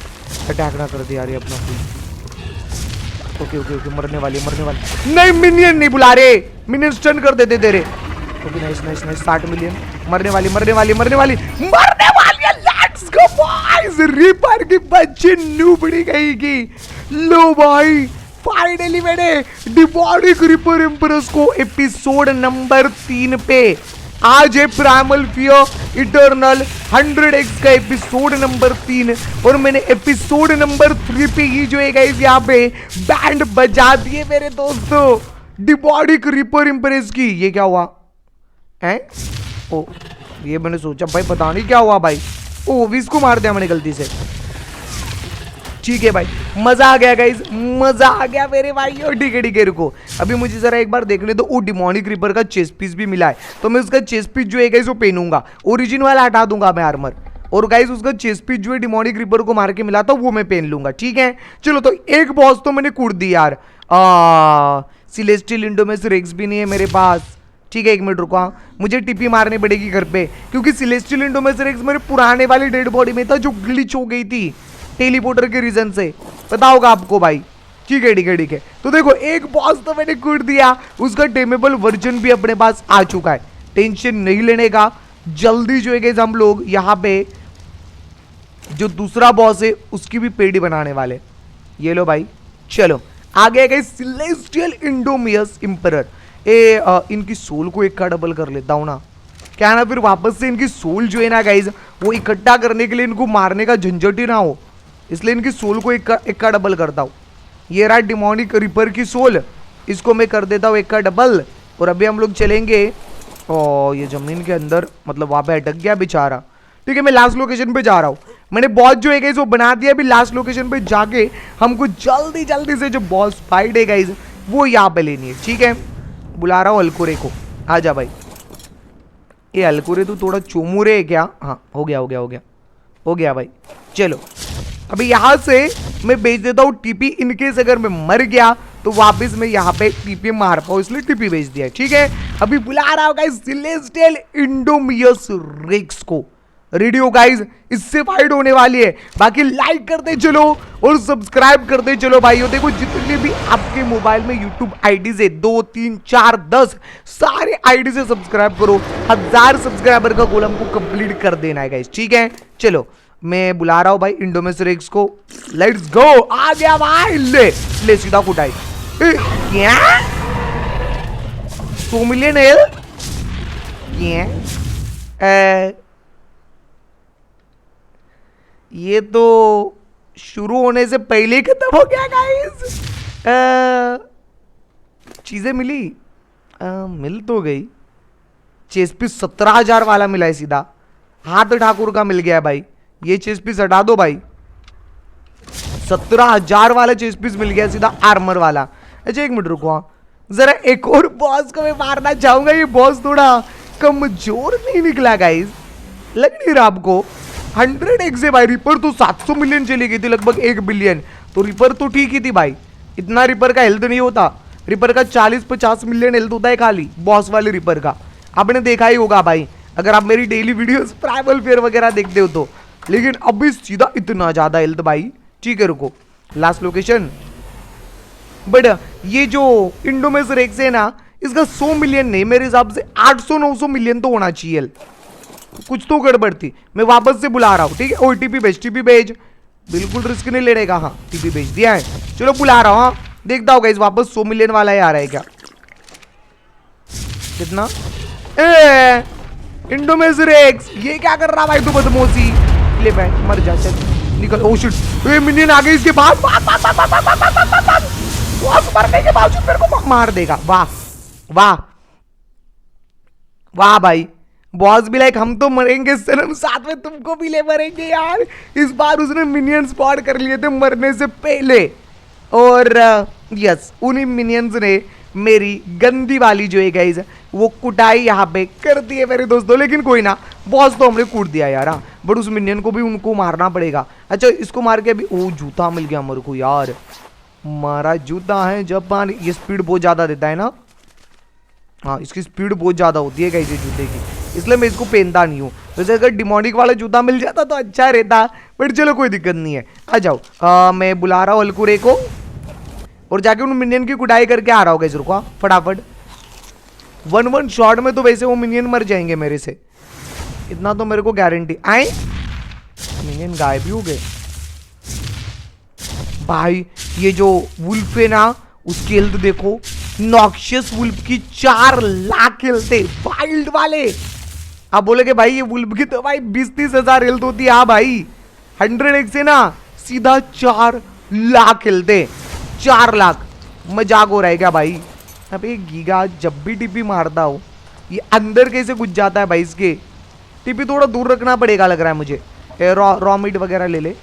अटैक ना कर दे यार ये अपना। ओके मरने वाली। नहीं मिनियन नहीं बुला रहे, मिनियन स्टन कर देते तेरे। Okay nice 60 million. मरने वाली। Let's go boys. रिपर की बच्ची नूबड़ी गई की। लो भाई फाइनली मैंने डिमोनिक रिपर एम्परस को एपिसोड नंबर 3 पे, आज है प्राइमल फियर इटर्नल 100x का एपिसोड नंबर 3, और मैंने एपिसोड नंबर 3 पे ही जो है गाइस यहाँ पे बैंड बजा दिए मेरे दोस्तों डिमोनिक रिपर एम्परस की। ये क्या हुआ है? ओ ये मैंने सोचा भाई पता नहीं क्या हुआ भाई। ओ विस को मार दिया मैंने गलती से। ठीक है भाई, मजा आ गया गाइस, मजा आ गया मेरे भाई। ठीक है रुको, अभी मुझे जरा एक बार देखने दो। वो डिमोनिक रिपर का चेस्ट पीस भी मिला है, तो मैं उसका चेस्ट पीस जो है गाइस वो पहनूंगा। ओरिजिन वाला हटा दूंगा मैं आर्मर, और गाइस उसका चेस्ट पीस जो है डिमोनिक रिपर को मार के मिला था वो मैं पहन लूंगा। ठीक है चलो, तो एक बॉस तो मैंने कूट दी यार। सिलेस्टियल इंडोमेस रेक्स भी नहीं है मेरे पास। ठीक है 1 मिनट रुको, मुझे टीपी मारनी पड़ेगी घर पे, क्योंकि सिलेस्टियल इंडोमेस रेक्स मेरे पुराने वाली डेड बॉडी में था जो ग्लिच हो गई थी टेलीपोर्टर के रीजन से, पता होगा आपको भाई। ठीक है तो देखो एक बॉस तो मैंने कूट दिया, उसका टेमेबल वर्जन भी अपने पास आ चुका है। टेंशन नहीं लेने का, जल्दी जो है हम लोग यहाँ पे जो दूसरा बॉस है उसकी भी पेडी बनाने वाले। ये लो भाई, चलो आगे गए सिलेस्टियल इंडोमियस इंपरर। इनकी सोल को एक का डबल कर लेता हूं ना, क्या ना फिर वापस से इनकी सोल जो है ना गाइज वो इकट्ठा करने के लिए इनको मारने का झंझट ही ना हो, इसलिए इनकी सोल को एक का डबल करता हूँ। ये रहा डिमोनिक रिपर की सोल, इसको मैं कर देता हूँ एक का डबल। और अभी हम लोग चलेंगे और ये जमीन के अंदर, मतलब वहां पे अटक गया बेचारा। ठीक है, मैं लास्ट लोकेशन पे जा रहा हूँ। मैंने बॉस जो है गाइज वो बना दिया। अभी लास्ट लोकेशन पे जाके हमको जल्दी जल्दी से जो बॉस फाइट है गाइज वो यहाँ पे लेनी है। ठीक है, बुला रहा हूँ अलकुरे को, आ जा भाई। ये अलकुरे तो थोड़ा चोमुरे है क्या? हाँ हो गया हो गया हो गया हो गया भाई। चलो अभी यहाँ से मैं भेज देता हूँ टीपी, इनकेस अगर मैं मर गया तो वापस मैं यहाँ पे टीपी मार पाऊँ, इसलिए टीपी भेज दिया। ठीक है, अभी बुला रहा हूँ गाइस सिलेस्टियल इंडोमियस रेक्स को। रेडी हो गाइस, इससे फाइट होने वाली है। बाकी लाइक करते चलो और सब्सक्राइब करते चलो भाइयों। देखो जितने भी आपके मोबाइल में यूट्यूब आईडी से 2 3 4 10 सारे आईडी से सब्सक्राइब करो। 1000 सब्सक्राइबर का गोल हमको कंप्लीट कर देना है गाइस। ठीक है, चलो मैं बुला रहा हूं भाई इंडोमियस रेक्स को। लेट्स गो, आ गया भाई। ले ले सीधा कुटाई। क्या 2 मिलियन एल? ये तो शुरू होने से पहले ही खत्म हो गया गाइस। चीजें मिली? मिल तो गई। चेस पीस 17,000 वाला मिला है सीधा। हाथ ठाकुर का मिल गया है भाई। ये चेस पीस हटा दो भाई। 17,000 वाला चेस पीस मिल गया सीधा आर्मर वाला। अच्छा एक मिनट रुको, जरा एक और बॉस को मैं मारना चाहूंगा। ये बॉस थोड़ा कमजोर नहीं निकला गाइस, लग नहीं रहा आपको? 100x है भाई। रिपर तो 700 मिलियन चली गई थी, लगभग 1 बिलियन। तो रिपर तो ठीक ही थी भाई, इतना रिपर का हेल्थ नहीं होता। रिपर का 40-50 मिलियन हेल्थ होता है खाली बॉस वाले रिपर का। आपने देखा ही होगा भाई, अगर आप मेरी डेली वीडियोस प्राइमल फेयर वगैरह देखते हो तो। लेकिन अभी सीधा इतना ज्यादा हेल्थ भाई। ठीक है रुको, लास्ट लोकेशन। बट ये जो इंडोमियस रेक्स है ना, इसका 100 मिलियन नहीं, मेरे हिसाब से 800-900 मिलियन तो होना चाहिए। कुछ तो गड़बड़ थी। मैं वापस से बुला रहा हूँ। ठीक है, ओ टीपी भेज, टीपी भेज। बिल्कुल रिस्क नहीं लेने का। हाँ टीपी भेज दिया है। चलो बुला रहा हूँ। हाँ देखता होगा इस वापस 100 मिलियन वाला ही आ रहा है क्या? कितना? इंडोमियस रेक्स ये क्या कर रहा भाई तू बदमोशी? ले बैठ, मर जा, चल निकल। ओ शिट, ये मिनियन आ गई इसके बाद। मरने के बावजूद मेरे को मार देगा। वाह वाह वाह भाई। बॉस भी लाइक हम तो मरेंगे सनम, साथ में तुमको भी ले मरेंगे यार। इस बार उसने मिनियन स्पॉट कर लिए थे मरने से पहले। और यस, उन्हीं मिनियंस ने मेरी गंदी वाली जो है गाइस वो कुटाई यहाँ पे कर दी है मेरे दोस्तों। लेकिन कोई ना, बॉस तो हमने कूट दिया यार। बट उस मिनियन को भी उनको मारना पड़ेगा। अच्छा इसको मार के अभी ओ जूता मिल गया मेरे को यार। मारा जूता है जापान। ये स्पीड बहुत ज्यादा देता है ना। हाँ इसकी स्पीड बहुत ज्यादा होती है गाइस ये जूते की, इसलिए मैं इसको पहनता नहीं हूँ। वैसे अगर डिमोनिक वाला जूता मिल जाता तो अच्छा रहता, बट चलो कोई दिक्कत नहीं है। आ जाओ, मैं बुला रहा हूँ अलकुरे को और जाके उन मिनियन की कुटाई करके आ रहा हूँ गाइस। रुको फटाफट, 1 शॉट में तो वैसे वो मिनियन मर जाएंगे मेरे से, इतना तो मेरे को गारंटी। आए मिनियन गायब भी हो गए भाई। ये जो वुल्फ है ना उसकी हेल्थ देखो, नॉक्शियस वुल्फ की 4 लाख हेल्थ है, वाइल्ड वाले। आप बोलोगे भाई ये वुल्फ की तो भाई 20-30 हजार हेल्थ होती है। हाँ भाई 100x से ना सीधा 4 लाख हेल्थ है, 4 लाख। मजाक हो रहा है क्या भाई? अबे गीगा जब भी टीपी मारता हो ये अंदर कैसे घुस जाता है भाई इसके। टीपी थोड़ा दूर रखना पड़ेगा लग रहा है मुझे। रॉ मीट वगैरह ले ले।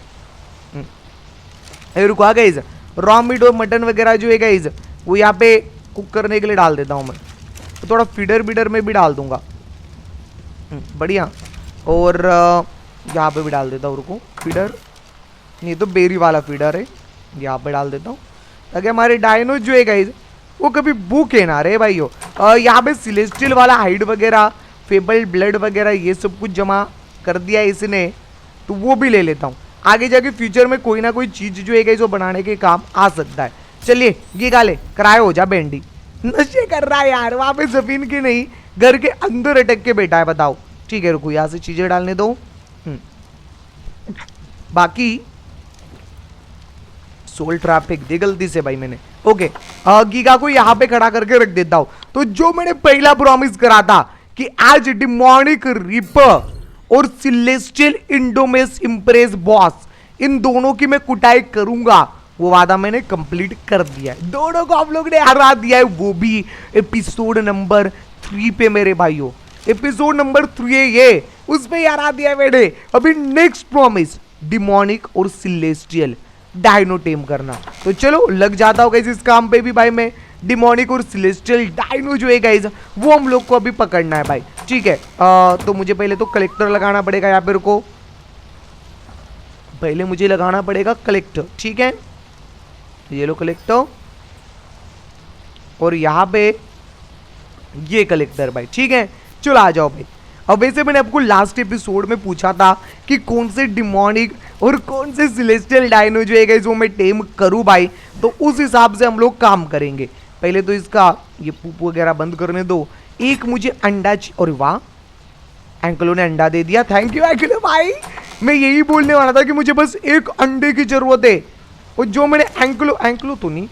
रुको गाइस, रॉ मीट और मटन वगैरह जो है गाइस वो यहाँ पे कुक करने के लिए डाल देता हूँ मैं। तो थोड़ा फीडर बीडर में भी डाल दूंगा। बढ़िया। और यहाँ पे भी डाल देता हूँ। रुको फीडर नहीं तो बेरी वाला फीडर है, यहाँ पे डाल देता हूँ ताकि हमारे डायनो जो है गाइस वो कभी भूखे ना रहे भाई हो। यहाँ पे सिलेस्टियल वाला हाइड वगैरह, फेबल ब्लड वगैरह ये सब कुछ जमा कर दिया इसने, तो वो भी ले लेता हूँ। आगे जाके फ्यूचर में कोई ना कोई चीज जो है गाइस वो बनाने के काम आ सकता है। चलिए ये गाले कराए हो जा बेंडी। नशे कर रहा है यार, वहां पे जमीन के नहीं घर के अंदर अटक के बैठा है, बताओ। ठीक है रुको यहाँ से चीजें डालने दो। बाकी सोल ट्रैप फेंक दी गलती से भाई मैंने। ओके, गीगा को यहाँ पे खड़ा करके रख देता हूं। तो जो मैंने पहला प्रॉमिस करा था कि आज डिमोनिक रिपर और सिलेस्टियल इंडोमेस इम्प्रेस बॉस, इन दोनों की मैं कुटाई करूंगा, वो वादा मैंने कंप्लीट कर दिया है। दोनों को आप लोग ने हरा दिया है, वो भी एपिसोड नंबर 3 पे मेरे भाइयों। एपिसोड नंबर 3 है ये, उस पे हरा दिया है मैंने। अभी नेक्स्ट प्रॉमिस डिमोनिक और सिलेस्टियल डायनो टेम करना। तो चलो लग जाता हूँ गाइस इस काम पे भी भाई मैं। डिमोनिक और सिलेस्टियल डायनो जो है गाइस वो हम लोग को अभी पकड़ना है भाई, ठीक है। तो मुझे पहले तो कलेक्टर लगाना पड़ेगा यहाँ पे, रुको, पहले मुझे लगाना पड़ेगा कलेक्टर, ठीक है। ये लो कलेक्टर, और यहाँ पे ये कलेक्टर भाई, ठीक है। चलो आ जाओ भाई। अब वैसे मैंने आपको लास्ट एपिसोड में पूछा था कि कौन से डिमोनिक और कौन से सिलेस्टियल डायनो जो है जो मैं टेम करूं भाई, तो उस हिसाब से हम लोग काम करेंगे। पहले तो इसका ये पूप वगैरह बंद करने दो। एक मुझे अंडा, और वाह एंकलो ने अंडा दे दिया, थैंक यू एंकलो भाई। मैं यही बोलने वाला था कि मुझे बस एक अंडे की जरूरत है, और जो मैंने एंकलो तो नहीं,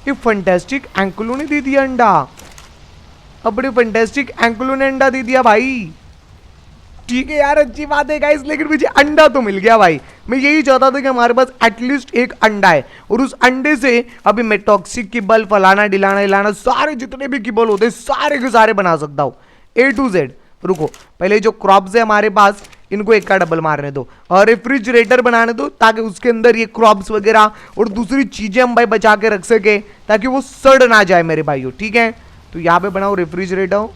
ये फंटेस्टिक एंकलो ने दे दिया अंडा। अब बड़े फंटेस्टिक एंकलो ने अंडा दे दिया भाई, ठीक है यार, अच्छी बात है गाइस, लेकिन मुझे अंडा तो मिल गया भाई। मैं यही चाहता था कि हमारे पास एटलीस्ट एक अंडा है, और उस अंडे से अभी मैं टॉक्सिक किबल, फलाना डिलाना हिलाना, सारे जितने भी किबल होते सारे के सारे बना सकता हूँ, A to Z। रुको, पहले जो क्रॉप्स है हमारे पास, इनको एक का डबल मारने दो, और रेफ्रिजरेटर बनाने दो, ताकि उसके अंदर ये क्रॉप्स वगैरह और दूसरी चीजें हम भाई बचा के रख सके, ताकि वो सड़ ना जाए मेरे भाइयों, ठीक है। तो यहाँ पे बनाओ रेफ्रिजरेटर,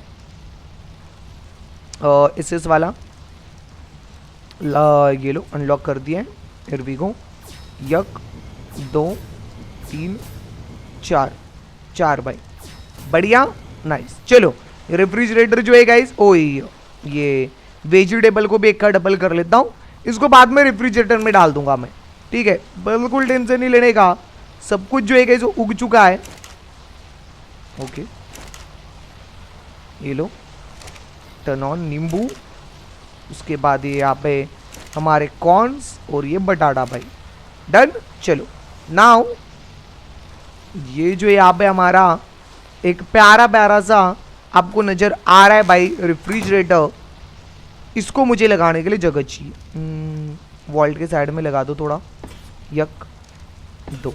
SS वाला, ये लो अनलॉक कर दिया है। हियर वी गो, 1 2 3 4 भाई, बढ़िया, नाइस। चलो रेफ्रिजरेटर जो है गाइस, ओ ये वेजिटेबल को भी एक का डबल कर लेता हूँ, इसको बाद में रेफ्रिजरेटर में डाल दूंगा मैं, ठीक है। बिल्कुल टेंशन नहीं लेने का, सब कुछ जो है गाइस वो उग चुका है। ओके, ये लो टर्न ऑन नींबू, उसके बाद ये यहाँ पे हमारे कॉर्न्स और ये बटाटा भाई, डन। चलो नाउ ये जो यहाँ पे हमारा एक प्यारा प्यारा सा आपको नजर आ रहा है भाई रेफ्रिजरेटर, इसको मुझे लगाने के लिए जगह चाहिए। वॉल्ट के साइड में लगा दो थोड़ा, 1 2,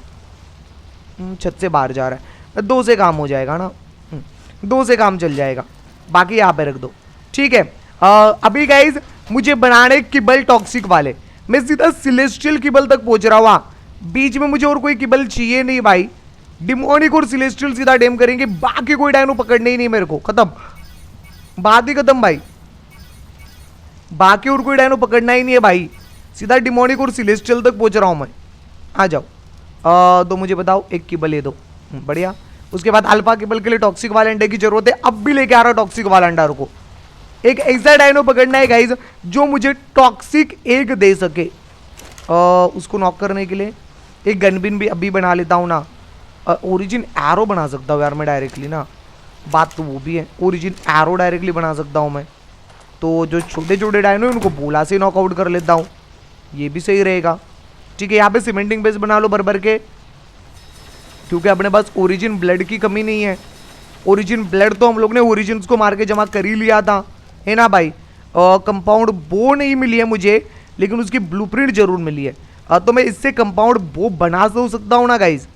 छत से बाहर जा रहा है, 2 से काम हो जाएगा ना, 2 से काम चल जाएगा, बाकी यहाँ पे रख दो, ठीक है। अभी गाइज मुझे बनाने किबल टॉक्सिक वाले, मैं सीधा सिलेस्टियल किबल तक पहुंच रहा हूँ, बीच में मुझे और कोई किबल चाहिए नहीं भाई। डिमोनिक और सिलेस्टियल सीधा डेम करेंगे, बाकी कोई डायनो पकड़ने ही नहीं मेरे को, खत्म, बात ही खत्म भाई, बाकी और कोई डायनो पकड़ना ही नहीं है भाई, सीधा डिमोनिक और सिलेस्टियल तक पहुंच रहा हूं मैं। आ जाओ। तो मुझे बताओ एक किबल ले दो, बढ़िया। उसके बाद अल्फा किबल के लिए टॉक्सिक वाले अंडे की जरूरत है, अब भी लेके आ रहा हूं टॉक्सिक वाला अंडा। रुको, एक ऐसा डायनो पकड़ना है गाइज जो मुझे टॉक्सिक एग दे सके। उसको नॉक करने के लिए एक गनबिन भी अभी बना लेता हूँ ना, ओरिजिन एरो बना सकता हूँ यार मैं डायरेक्टली ना, बात तो वो भी है, ओरिजिन एरो डायरेक्टली बना सकता हूँ मैं। तो जो छोटे छोटे डायनो उनको बोला से नॉकआउट कर लेता हूँ, ये भी सही रहेगा, ठीक है। यहाँ पे सीमेंटिंग बेस बना लो भर के, क्योंकि अपने पास ओरिजिन ब्लड की कमी नहीं है। ओरिजिन ब्लड तो हम लोग ने ओरिजिन्स को मार के जमा कर ही लिया था, है ना भाई। कंपाउंड बो नहीं मिली है मुझे, लेकिन उसकी ब्लूप्रिंट जरूर मिली है, तो मैं इससे कंपाउंड बो बना तो सकता हूँ ना guys,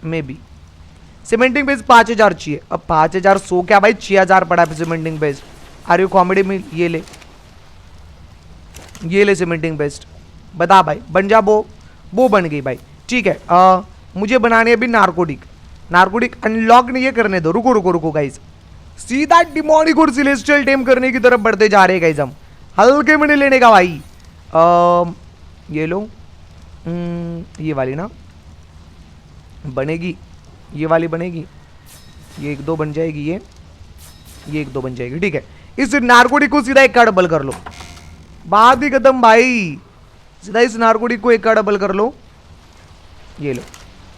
maybe. Cementing base 5000 चाहिए, अब 5100 क्या भाई, 6000 पड़ा है cementing base. Are you comedy में, ये ले सीमेंटिंग बेस्ट, बता भाई, बन जा बो बन गई भाई, ठीक है। मुझे बनानी है अभी नार्कोटिक अनलॉक नहीं है, करने दो, रुको गाइज, सीधा डिमोनिक और सिलेस्टियल टेम करने की तरफ बढ़ते जा रहे हैं गाइज हम, हल्के में नहीं लेने का भाई। ये लो, ये वाली ना बनेगी, ये वाली बनेगी, ये 1 2 बन जाएगी, ये 1 2 बन जाएगी, ठीक है। इस नार्कोटिक को सीधा 1 का डबल कर लो, बात ही खत्म भाई, सीधा इस नार्कोटिक को 1 का डबल कर लो। ये लो,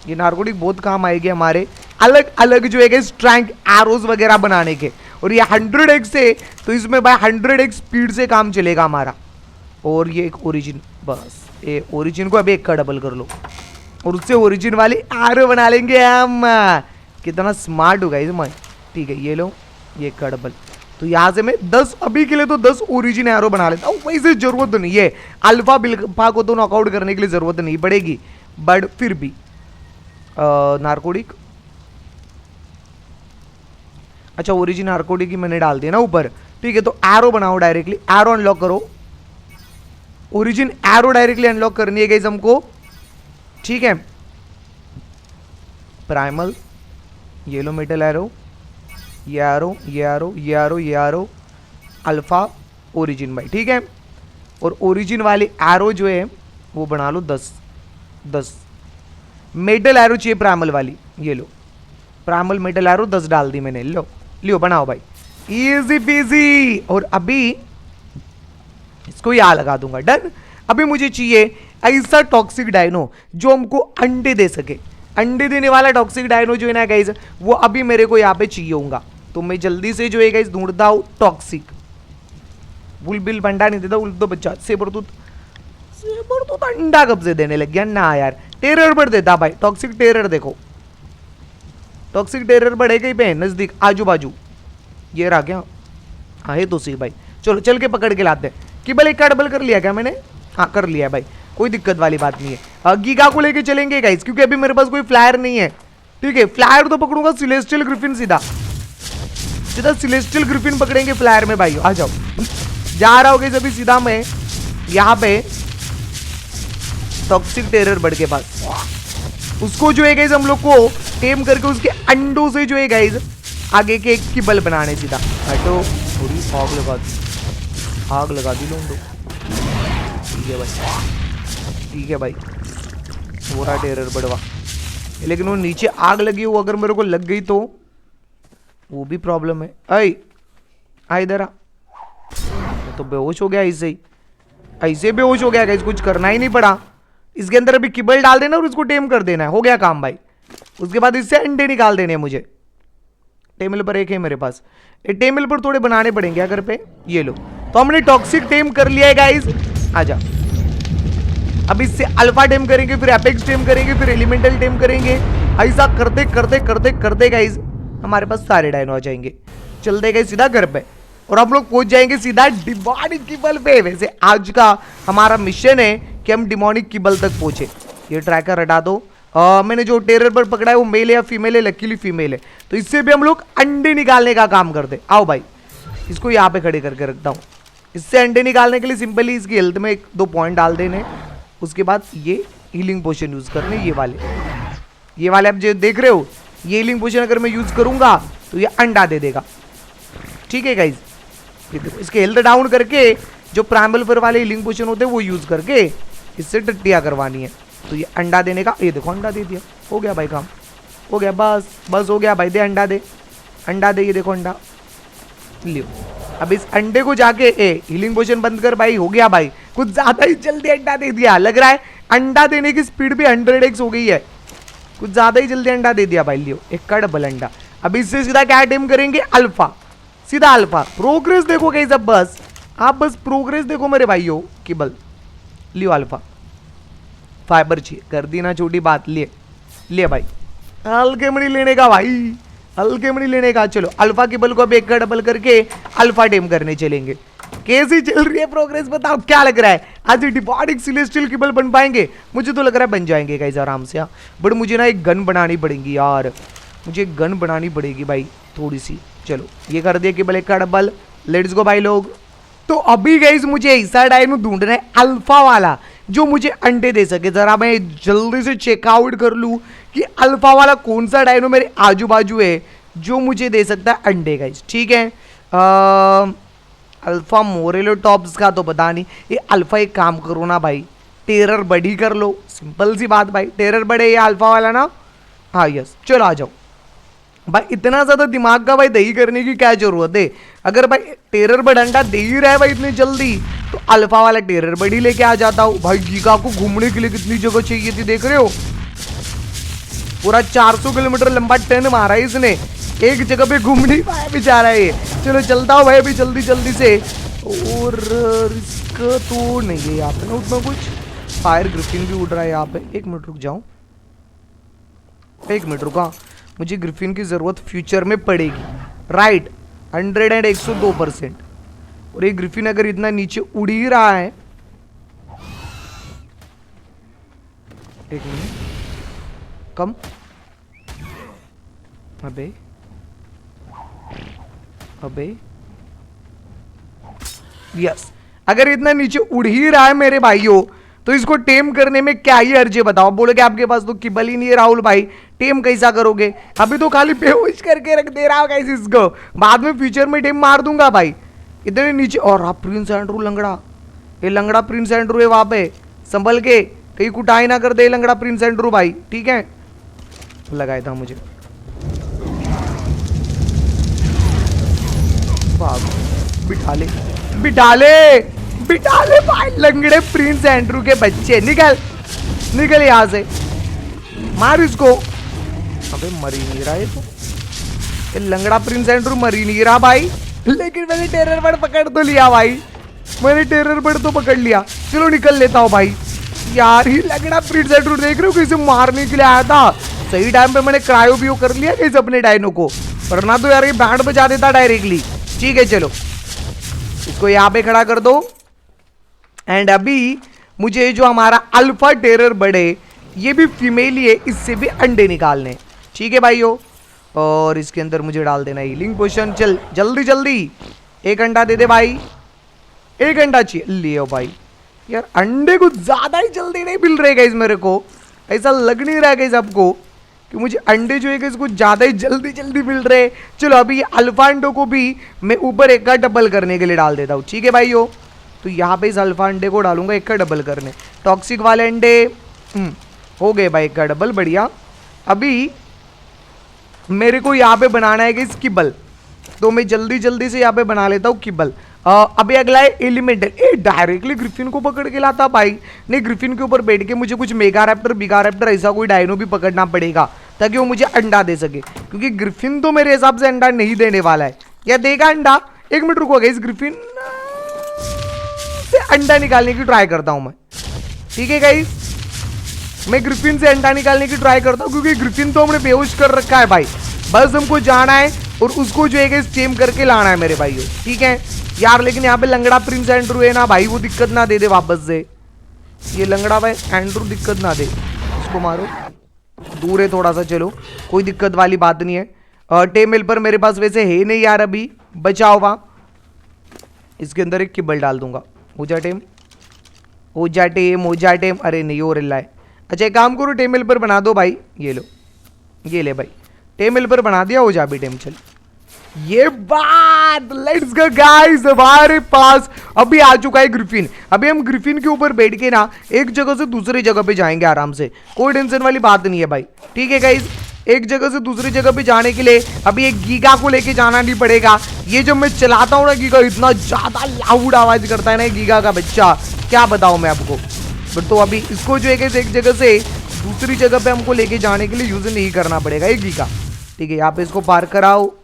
ये नार्कोटिक बहुत काम आएगी हमारे अलग अलग जो है स्ट्रैंक एरोज वगैरह बनाने के, और ये 100x से, तो इसमें भाई 100x स्पीड से काम चलेगा हमारा। और ये एक ओरिजिन, बस ये ओरिजिन को अभी एक का डबल कर लो और उससे ओरिजिन वाली एरो बना लेंगे हम। कितना स्मार्ट होगा इसमें। ठीक है, ये लो, ये एक का डबल। तो यहाँ से मैं 10 अभी के लिए तो 10 ओरिजिन एरो बना लेता हूँ। वैसे जरूरत नहीं है, अल्फा बिल्फा को तो नॉकआउट करने के लिए जरूरत नहीं पड़ेगी, बट फिर भी नार्कोटिक, अच्छा ओरिजिन नार्कोटिक की मैंने डाल दिया ना ऊपर। ठीक है, तो एरो बनाओ डायरेक्टली, एरो अनलॉक करो। ओरिजिन एरो डायरेक्टली अनलॉक करनी है गाइस हमको। ठीक है, प्राइमल, येलो मेटल एरो, ये एरो, ये एरो, ये एरो, ये एरो, अल्फा, ओरिजिन भाई। ठीक है, और ओरिजिन वाली एरो जो है वो बना लो 10 मेटल एरो चाहिए प्राइमल वाली। ये लो, प्राइमल मेटल एरो 10 डाल दी मैंने। लो लियो, बनाओ भाई, इजी पीजी। और अभी इसको यहाँ लगा दूंगा, डन। अभी मुझे चाहिए ऐसा टॉक्सिक डायनो जो हमको अंडे दे सके। अंडे देने वाला टॉक्सिक डायनो जो है ना गाइज, वो अभी मेरे को यहाँ पे चाहिए होगा। तो मैं जल्दी से जो है गाइज ढूंढता हूँ टॉक्सिक। बुलबिल अंडा नहीं देता, उल्टो बच्चा सेबरतूत अंडा कब से देने लग गया ना यार। टेरर बर्ड देता भाई, टॉक्सिक टेरर। देखो टॉक्सिक टेरर बर्ड है कहीं पे नजदीक आजू बाजू, ये रहा क्या? हाँ है तो सही भाई, चलो चल के पकड़ के लाते हैं। किबल एक का डबल कर लिया क्या मैंने? हाँ कर लिया भाई, कोई दिक्कत वाली बात नहीं है। गीगा को लेके चलेंगे गाइस, क्योंकि अभी मेरे पास कोई फ्लायर नहीं है। ठीक है, फ्लायर तो पकड़ूंगा सिलेस्टियल ग्रिफिन, सीधा सीधा सिलेस्टियल ग्रिफिन पकड़ेंगे फ्लायर में भाई। आ जाओ, जा रहा होगा अभी सीधा मैं यहाँ पे टॉक्सिक टेरर बर्ड के पास। उसको जो है गाइस हम लोग को टेम करके उसके अंडों से जो है गाइस आगे के एक किबल बनाने। सीधा हटो, थोड़ी आग लगा दी, आग लगा दी लोग। ठीक है भाई, ठीक है भाई, पूरा टेरर बढ़वा। लेकिन वो नीचे आग लगी, वो अगर मेरे को लग गई तो वो भी प्रॉब्लम है। आई इधर आ, तो बेहोश हो गया ऐसे ही, ऐसे बेहोश हो गया गाइस, कुछ करना ही नहीं पड़ा। इसके अंदर अभी किबल डाल देना और इसको टेम कर देना है, हो गया काम भाई। उसके बाद इससे अंडे निकाल देने हैं मुझे। टेबल पर एक है मेरे पास, ये टेबल पर थोड़े बनाने पड़ेंगे अगर पे। ये लो, तो हमने टॉक्सिक टेम कर लिया है गाइस। आजा, अब इससे अल्फा टेम करेंगे, फिर एपेक्स टेम करेंगे, फिर एलिमेंटल टेम करेंगे। ऐसा करते करते करते करते गाइस हमारे पास सारे डायनो आ जाएंगे। चलते गए सीधा घर पे और हम लोग पहुंच जाएंगे सीधा डिमोनिक किबल पे। वैसे आज का हमारा मिशन है कि हम डिमोनिक किबल तक पहुंचे। ये ट्रैकर हटा दो। मैंने जो टेरर पर पकड़ा है वो मेल है या फीमेल है? लकीली फीमेल है, तो इससे भी हम लोग अंडे निकालने का काम करते। आओ भाई, इसको यहाँ पे खड़े करके रखता हूँ। इससे अंडे निकालने के लिए सिंपली इसकी हेल्थ में 1-2 पॉइंट डाल देने, उसके बाद ये हीलिंग पोशन यूज करने। ये वाले आप जो देख रहे हो, ये हीलिंग पोशन अगर मैं यूज करूंगा तो ये अंडा दे देगा। ठीक है गाइज, इसके हेल्थ डाउन करके जो प्राइमल पर वाले हीलिंग पोशन होते हैं वो यूज करके इससे टट्टियां करवानी है। तो ये अंडा देने का, ये देखो अंडा दे दिया, हो गया भाई काम, हो गया, बस बस हो गया भाई। दे अंडा, दे अंडा, दे, ये देखो अंडा लियो। अब इस अंडे को जाके हीलिंग पोशन बंद कर भाई। हो गया भाई, कुछ ज्यादा ही जल्दी अंडा दे दिया, लग रहा है अंडा देने की स्पीड भी 100x हो गई है। कुछ ज्यादा ही जल्दी अंडा दे दिया भाई। लियो, एक का डबल अंडा। अब इससे सीधा क्या टेम करेंगे? अल्फा, सीधा अल्फा। प्रोग्रेस देखो गाइस, अब बस आप बस प्रोग्रेस देखो मेरे भाइयों। किबल लियो, अल्फा फाइबर चाहिए, कर दी ना छोटी बात। लिए भाई, हल्के मनी लेने का भाई, हल्के मनी लेने का। चलो अल्फा किबल को अब एक का डबल करके अल्फा टेम करने चलेंगे। कैसी चल रही है प्रोग्रेस बताओ, क्या लग रहा है? आज डिमोनिक सेलेस्टियल किबल बन पाएंगे? मुझे तो लग रहा है बन जाएंगे गाइस आराम से। बट मुझे ना एक गन बनानी पड़ेगी यार, मुझे एक गन बनानी पड़ेगी भाई थोड़ी सी। चलो ये कर दिया किबल एक का डबल, लेट्स गो भाई लोग। तो अभी गाइस मुझे ऐसा डायनो ढूंढना है अल्फा वाला जो मुझे अंडे दे सके। जरा मैं जल्दी से चेकआउट कर लूँ कि अल्फा वाला कौन सा डायनो मेरे आजू बाजू है जो मुझे दे सकता है अंडे गाइस। ठीक है, अल्फा मोरेलो टॉप्स का तो पता नहीं। ये अल्फा एक काम करो ना भाई, टेरर बड़ी कर लो, सिंपल सी बात भाई। टेरर बड़े ये अल्फा वाला ना, हाँ यस। चलो आ जाओ भाई, इतना ज्यादा दिमाग का भाई दही करने की क्या जरूरत है? अगर भाई टेरर बड़ अंडा दे ही रहा है भाई इतनी जल्दी, तो अल्फा वाला टेरर बड़ी लेके आ जाता हूँ भाई। गीगा को घूमने के लिए कितनी जगह चाहिए थी, देख रहे हो? पूरा 400 किलोमीटर लंबा टर्न मारा है इसने, एक जगह पे घूम नहीं पाया बेचारा ये। चलो चलता हूँ भाई अभी जल्दी जल्दी से। और रिस्क तो नहीं है यहाँ पे ना उतना कुछ। फायर ग्रिफिन भी उड़ रहा है यहाँ पे। एक मिनट रुक जाऊँ, एक मिनट रुका, मुझे ग्रिफिन की ज़रूरत फ्यूचर में पड़ेगी। Right, 100 and 102%। और ये ग्रिफिन अगर इतना नीचे उड़ ही रहा है, एक मिनट कम, अबे अबे यस, अगर इतना नीचे उड़ ही रहा है मेरे भाइयों तो इसको टेम करने में क्या ही अर्ज है बताओ। बोलोगे आपके पास तो किबल ही नहीं है राहुल भाई, टेम कैसा करोगे? अभी तो खाली बेहोश करके रख दे रहा होगा इसको, बाद में फ्यूचर में टेम मार दूंगा भाई। इतने नीचे। और आप प्रिंस एंड्रू लंगड़ा, ये लंगड़ा प्रिंस एंड्रू है वहां पे, संभल के कहीं कुटाई ना कर दे लंगड़ा प्रिंस एंड्रू भाई, ठीक है? लगाया था मुझे। बिठा ले बिठा ले बिठा ले भाई, लंगड़े प्रिंस एंड्रू के बच्चे, निकल निकल यहां से, मार इसको। अबे मर ही नहीं रहा है तो, ये लंगड़ा प्रिंस एंड्रू मर ही नहीं रहा भाई। लेकिन मैंने टेरर बर्ड पकड़ तो लिया भाई, मैंने टेरर बर्ड तो पकड़ लिया। चलो निकल लेता हूँ भाई। यार ही लंगड़ा प्रिंस एंड्रू देख रहे हो कैसे मारने के लिए आया था। सही टाइम पे मैंने क्रायो भी कर लिया कैसे अपने डायनो को, वरना तो यार ये बैंड बजा देता डायरेक्टली। ठीक है चलो इसको यहाँ पे खड़ा कर दो। एंड अभी मुझे जो हमारा अल्फा टेरर बर्ड है ये भी फीमेल ही है, इससे भी अंडे निकालने। ठीक है भाइयों, और इसके अंदर मुझे डाल देना हीलिंग पोशन। चल जल्दी जल्दी, एक अंडा दे दे भाई, एक अंडा चाहिए। लियो भाई, यार अंडे कुछ ज्यादा ही जल्दी नहीं मिल रहे गाइस मेरे को, ऐसा लग नहीं रहा है गाइस आपको कि मुझे अंडे जो है गाइस कुछ ज्यादा ही जल्दी जल्दी मिल रहे। चलो अभी अल्फा अंडों को भी मैं ऊपर एक का डबल करने के लिए डाल देता हूँ। ठीक है भाइयों, तो यहाँ पे इस अल्फा अंडे को डालूंगा एक का डबल करने। टॉक्सिक वाले अंडे हो गए भाई, एक का डबल, बढ़िया। अभी मेरे को यहाँ पे बनाना है गाइस किबल, तो मैं जल्दी जल्दी से यहाँ पे बना लेता हूँ किबल। अभी अगला है एलिमेंटल। ए डायरेक्टली ग्रिफिन को पकड़ के लाता भाई, नहीं ग्रिफिन के ऊपर बैठ के मुझे कुछ मेगा रैप्टर बिगा रैप्टर ऐसा कोई डायनो भी पकड़ना पड़ेगा ताकि वो मुझे अंडा दे सके, क्योंकि ग्रिफिन तो मेरे हिसाब से अंडा नहीं देने वाला है। या देगा अंडा? एक मिनट रुको गाइस, ग्रिफिन से अंडा निकालने की ट्राई करता हूं मैं। ठीक है गाइस, मैं ग्रिफिन से अंडा निकालने की ट्राई करता हूं, क्योंकि ग्रिफिन तो हमने बेहोश कर रखा है भाई। बस हमको जाना है और उसको जो है टेम करके लाना है मेरे भाइयों। ठीक है यार, लेकिन यहाँ पे लंगड़ा प्रिंस एंड्रू है ना भाई, वो दिक्कत ना दे दे वापस से। ये लंगड़ा भाई एंड्रू दिक्कत ना दे, इसको मारो, दूर है थोड़ा सा। चलो कोई दिक्कत वाली बात नहीं है। टेम मिल पर मेरे पास वैसे है नहीं यार, अभी बचाओ वहाँ। इसके अंदर एक किबल डाल दूंगा। ओजा टेम ओजा टेम ओजा टेम, अरे नहीं हो रहा है। अच्छा एक काम करो, टेम मिल पर बना दो भाई, ये लो, ये ले भाई, टेम मिल पर बना दिया। ओजा भी टेम, चल ये बात। लेट्स गो गाइस, हमारे पास अभी आ चुका है ग्रिफिन। अभी हम ग्रिफिन के ऊपर बैठ के ना एक जगह से दूसरी जगह पे जाएंगे आराम से, कोई टेंशन वाली बात नहीं है भाई। ठीक है गाइस, एक जगह से दूसरी जगह पे जाने के लिए अभी एक गीगा को लेके जाना नहीं पड़ेगा। ये जब मैं चलाता हूँ ना गीगा, इतना ज्यादा लाउड आवाज करता है ना गीगा का बच्चा, क्या बताऊँ मैं आपको। बट तो अभी इसको जो है एक जगह से दूसरी जगह पे हमको लेके जाने के लिए यूज नहीं करना पड़ेगा ये गीगा। ठीक है, यहाँ पे इसको पार कराओ,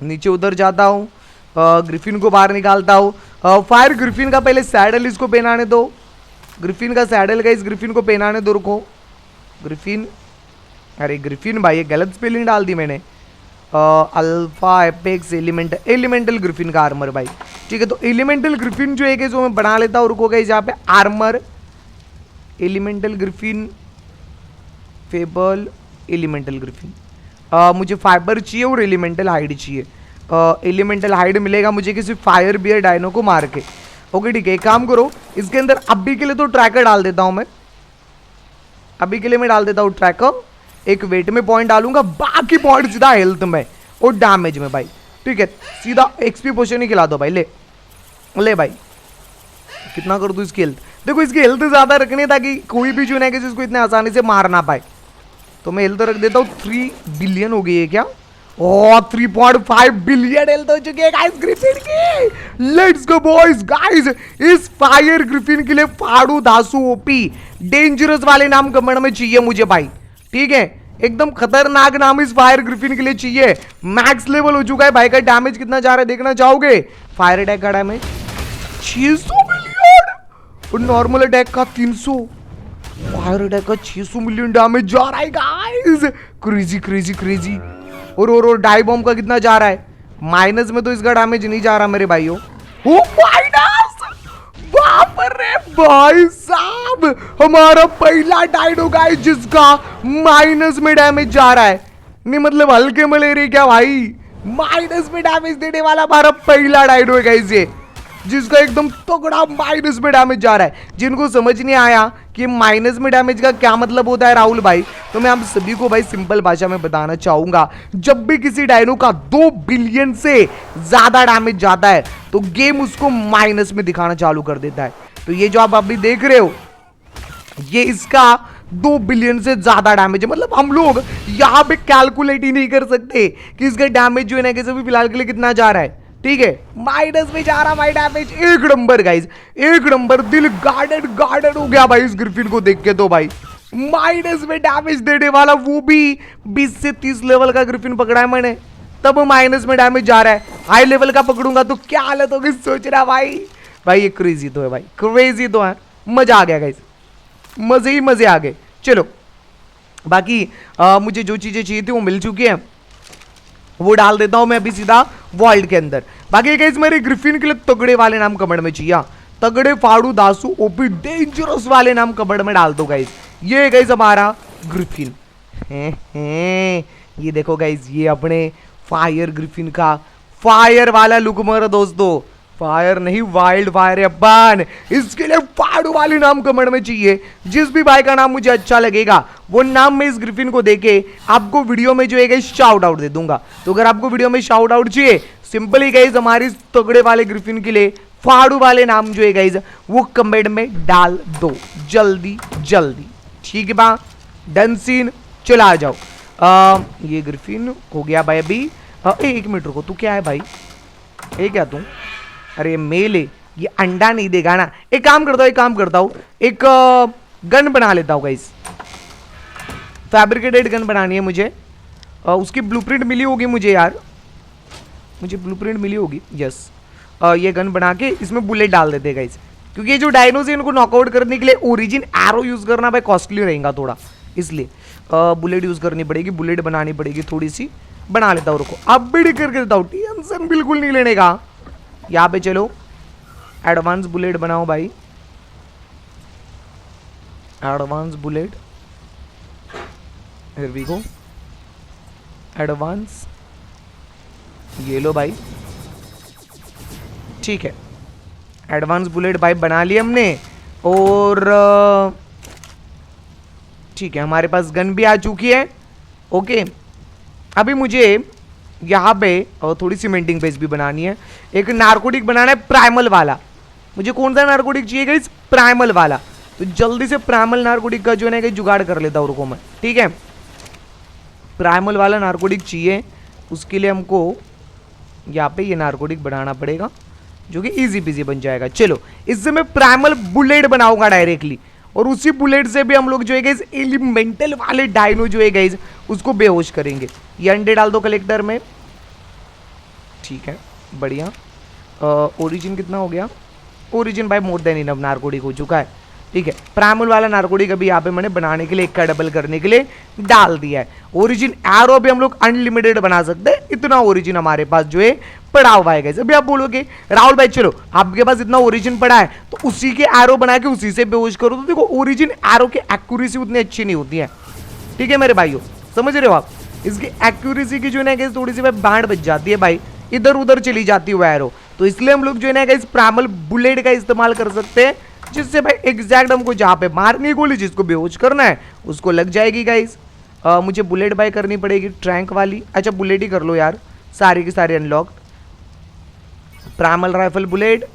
नीचे उधर जाता हूँ, ग्रिफिन को बाहर निकालता हूँ। फायर ग्रिफिन का पहले सैडल इसको पहनाने दो, ग्रिफिन का सैडल का इस ग्रिफिन को पहनाने दो। रुको ग्रिफिन, अरे ग्रिफिन भाई ये गलत स्पेलिंग डाल दी मैंने। अल्फा एपेक्स एलिमेंटल ग्रिफिन का आर्मर भाई। ठीक है, तो एलिमेंटल ग्रिफिन जो है कि जो मैं बना लेता हूँ। रुको गाइस, यहाँ पे armour elemental Griffin, fable elemental Griffin. मुझे फाइबर चाहिए और एलिमेंटल हाइड चाहिए। एलिमेंटल हाइड मिलेगा मुझे किसी फायर बियर डायनो को मार के। ओके ठीक है, एक काम करो, इसके अंदर अभी के लिए तो ट्रैकर डाल देता हूं मैं। अभी के लिए मैं डाल देता हूँ ट्रैकर, एक वेट में पॉइंट डालूंगा, बाकी पॉइंट सीधा हेल्थ में और डैमेज में भाई। ठीक है, सीधा एक्सपी पोशन ही खिला दो भाई। ले ले भाई, कितना कर दूं इसकी हेल्थ? देखो इसकी हेल्थ ज्यादा रखनी ताकि कोई भी जो है कि इसको इतने आसानी से मार ना पाए। तो मैं हेल्थ रख देता हूँ 3 बिलियन हो गई है क्या? ओह 3.5 बिलियन हेल्थ हो चुकी है गाइस ग्रिफिन की। लेट्स गो बॉयज गाइस, इस फायर ग्रिफिन के लिए फाड़ू धासु ओपी डेंजरस वाले नाम कमेंट में चाहिए मुझे भाई। ठीक है, एकदम खतरनाक नाम इस फायर ग्रिफिन के लिए चाहिए। मैक्स लेवल हो चुका है भाई का। डैमेज कितना जा रहा है देखना चाहोगे? फायर अटैक का डैमेज 600 मिलियन और नॉर्मल अटैक का 300। फायर अटैक का 600 मिलियन डैमेज जा रहा है गाइस। Crazy crazy crazy. और डाई बॉम्ब का कितना जा रहा है? माइनस में तो इसका डैमेज नहीं जा रहा मेरे भाइयों। ओ माइनस, बाप रे भाई साहब, हमारा पहला डायनो गाइस जिसका माइनस में डैमेज जा रहा है। नहीं मतलब हल्के में ले रही क्या भाई? माइनस में डैमेज देने वाला हमारा पहला डायनो है गाइस ये, जिसका एकदम तगड़ा माइनस में डैमेज जा रहा है। जिनको समझ नहीं आया कि माइनस में डैमेज का क्या मतलब होता है राहुल भाई, तो मैं आप सभी को भाई सिंपल भाषा में बताना चाहूंगा। जब भी किसी डायनो का 2 बिलियन से ज्यादा डैमेज जाता है तो गेम उसको माइनस में दिखाना चालू कर देता है। तो ये जो आप अभी देख रहे हो ये इसका 2 बिलियन से ज्यादा डैमेज है। मतलब हम लोग यहां पे कैलकुलेट ही नहीं कर सकते कि इसका डैमेज जो है ना कि अभी फिलहाल के लिए कितना जा रहा है। ठीक है, माइनस में जा रहा भाई डैमेज। एक नंबर गाइस, एक नंबर। दिल गार्डन गार्डन हो गया भाई इस ग्रिफिन को देख के। तो भाई माइनस में डैमेज देने वाला, वो भी 20 से 30 लेवल का ग्रिफिन पकड़ा है मैंने, तब माइनस में डैमेज जा रहा है। हाई लेवल का पकड़ूंगा तो क्या हालत होगी सोच रहा भाई। भाई ये क्रेजी तो है भाई, क्रेजी तो है। मजा आ गया गाइस, मजे ही मजे आ गए। चलो बाकी मुझे जो चीजें चाहिए थी वो मिल चुकी है, वो डाल देता हूं मैं अभी सीधा वॉल्ट के अंदर। बाकी गाइस मेरे ग्रिफिन के लिए तगड़े वाले नाम कमेंट में चाहिए। तगड़े, फाड़ू, दासू, ओपी, डेंजरस वाले नाम कमेंट में डाल दो गाइस। ये गाइस हमारा ग्रिफिन है। ये देखो गाइस, ये अपने फायर ग्रिफिन का फायर वाला लुक मारो दोस्तों। फायर नहीं वाइल्ड फायर है अपन। इसके लिए फाड़ू वाले नाम कमेंट में चाहिए। जिस भी भाई का नाम मुझे अच्छा लगेगा वो नाम मैं इस ग्रिफिन को देके आपको वीडियो में जो है शाउट आउट दे दूंगा। तो अगर आपको वीडियो में शाउट आउट चाहिए, सिंपली गाइस हमारी तगड़े वाले ग्रिफिन के लिए फाड़ू वाले नाम जो है गाइस वो कमेंट में डाल दो जल्दी जल्दी। ठीक है बा, डन सीन। चला आ जाओ। ये ग्रिफिन हो गया भाई अभी। एक मिनट रुको, तू क्या है भाई? ये क्या तू? अरे मेल है, ये अंडा नहीं देगा ना। एक काम करता हूँ, एक गन बना लेता हूँ गाइस। फैब्रिकेटेड गन बनानी है मुझे। उसकी ब्लूप्रिंट मिली होगी मुझे यार, मुझे ब्लूप्रिंट मिली होगी। यस, ये गन बना के इसमें बुलेट डाल देते हैं गाइस, क्योंकि ये जो डायनोज है इनको नॉकआउट करने के लिए ओरिजिन एरो यूज करना भाई कॉस्टली रहेगा थोड़ा, इसलिए बुलेट यूज करनी पड़ेगी। बुलेट बनानी पड़ेगी थोड़ी सी, बना लेता हूँ। रुको अब भी करके देता हूँ, टेंशन बिल्कुल नहीं लेने का। यहाँ पे चलो एडवांस बुलेट बनाओ भाई, advance bullet. Here we go, advance. ये लो भाई, ठीक है, एडवांस बुलेट भाई बना लिया हमने। और ठीक है, हमारे पास गन भी आ चुकी है। ओके, अभी मुझे यहाँ पे थोड़ी सीमेंटिंग बेस भी बनानी है। एक नार्कोटिक बनाना है प्राइमल वाला। मुझे कौन सा नार्कोटिक चाहिए गाइस? प्राइमल वाला। तो जल्दी से प्राइमल नार्कोटिक का जो है ना जुगाड़ कर लेता हूँ, रुको मैं। ठीक है, प्राइमल वाला नार्कोटिक चाहिए। उसके लिए हमको यहाँ पे ये नार्कोटिक बनाना पड़ेगा, जो कि इजी पीजी बन जाएगा। चलो इससे मैं प्राइमल बुलेट बनाऊंगा डायरेक्टली, और उसी बुलेट से भी हम लोग जो है गाइस एलिमेंटल वाले डायनो जो है गाइस उसको बेहोश करेंगे। ये अंडे डाल दो कलेक्टर में। ठीक है, बढ़िया। ओरिजिन कितना हो गया? ओरिजिन भाई मोर देन इनफ नार्कोटिक हो चुका है। ठीक है, प्राइमल वाला नार्कोटिक अभी यहाँ पे मैंने बनाने के लिए, एक का डबल करने के लिए डाल दिया है। ओरिजिन एरो भी हम लोग अनलिमिटेड बना सकते हैं, इतना ओरिजिन हमारे पास जो है पड़ा हुआ है गाइस। अभी आप बोलोगे राहुल भाई चलो आपके पास इतना ओरिजिन पड़ा है तो उसी के एरो बना के उसी से बेहोश करो। तो देखो ओरिजिन एरो की एक्यूरेसी उतनी अच्छी नहीं होती है। ठीक है मेरे भाइयों, समझ रहे हो आप? इसकी एक्यूरेसी की जो है ना थोड़ी सी भाई बैंड बच जाती है भाई, इधर उधर चली जाती है वो एरो। तो इसलिए हम लोग जो है ना गाइस प्राइमल बुलेट का इस्तेमाल कर सकते हैं, जिससे भाई एग्जैक्ट हमको जहाँ पे मारनी है गोली, जिसको बेहोश करना है उसको लग जाएगी गाइस। मुझे बुलेट बाय करनी पड़ेगी ट्रैंक वाली। अच्छा बुलेट ही कर लो यार, सारी की सारी अनलॉक। प्राइमल राइफल बुलेट,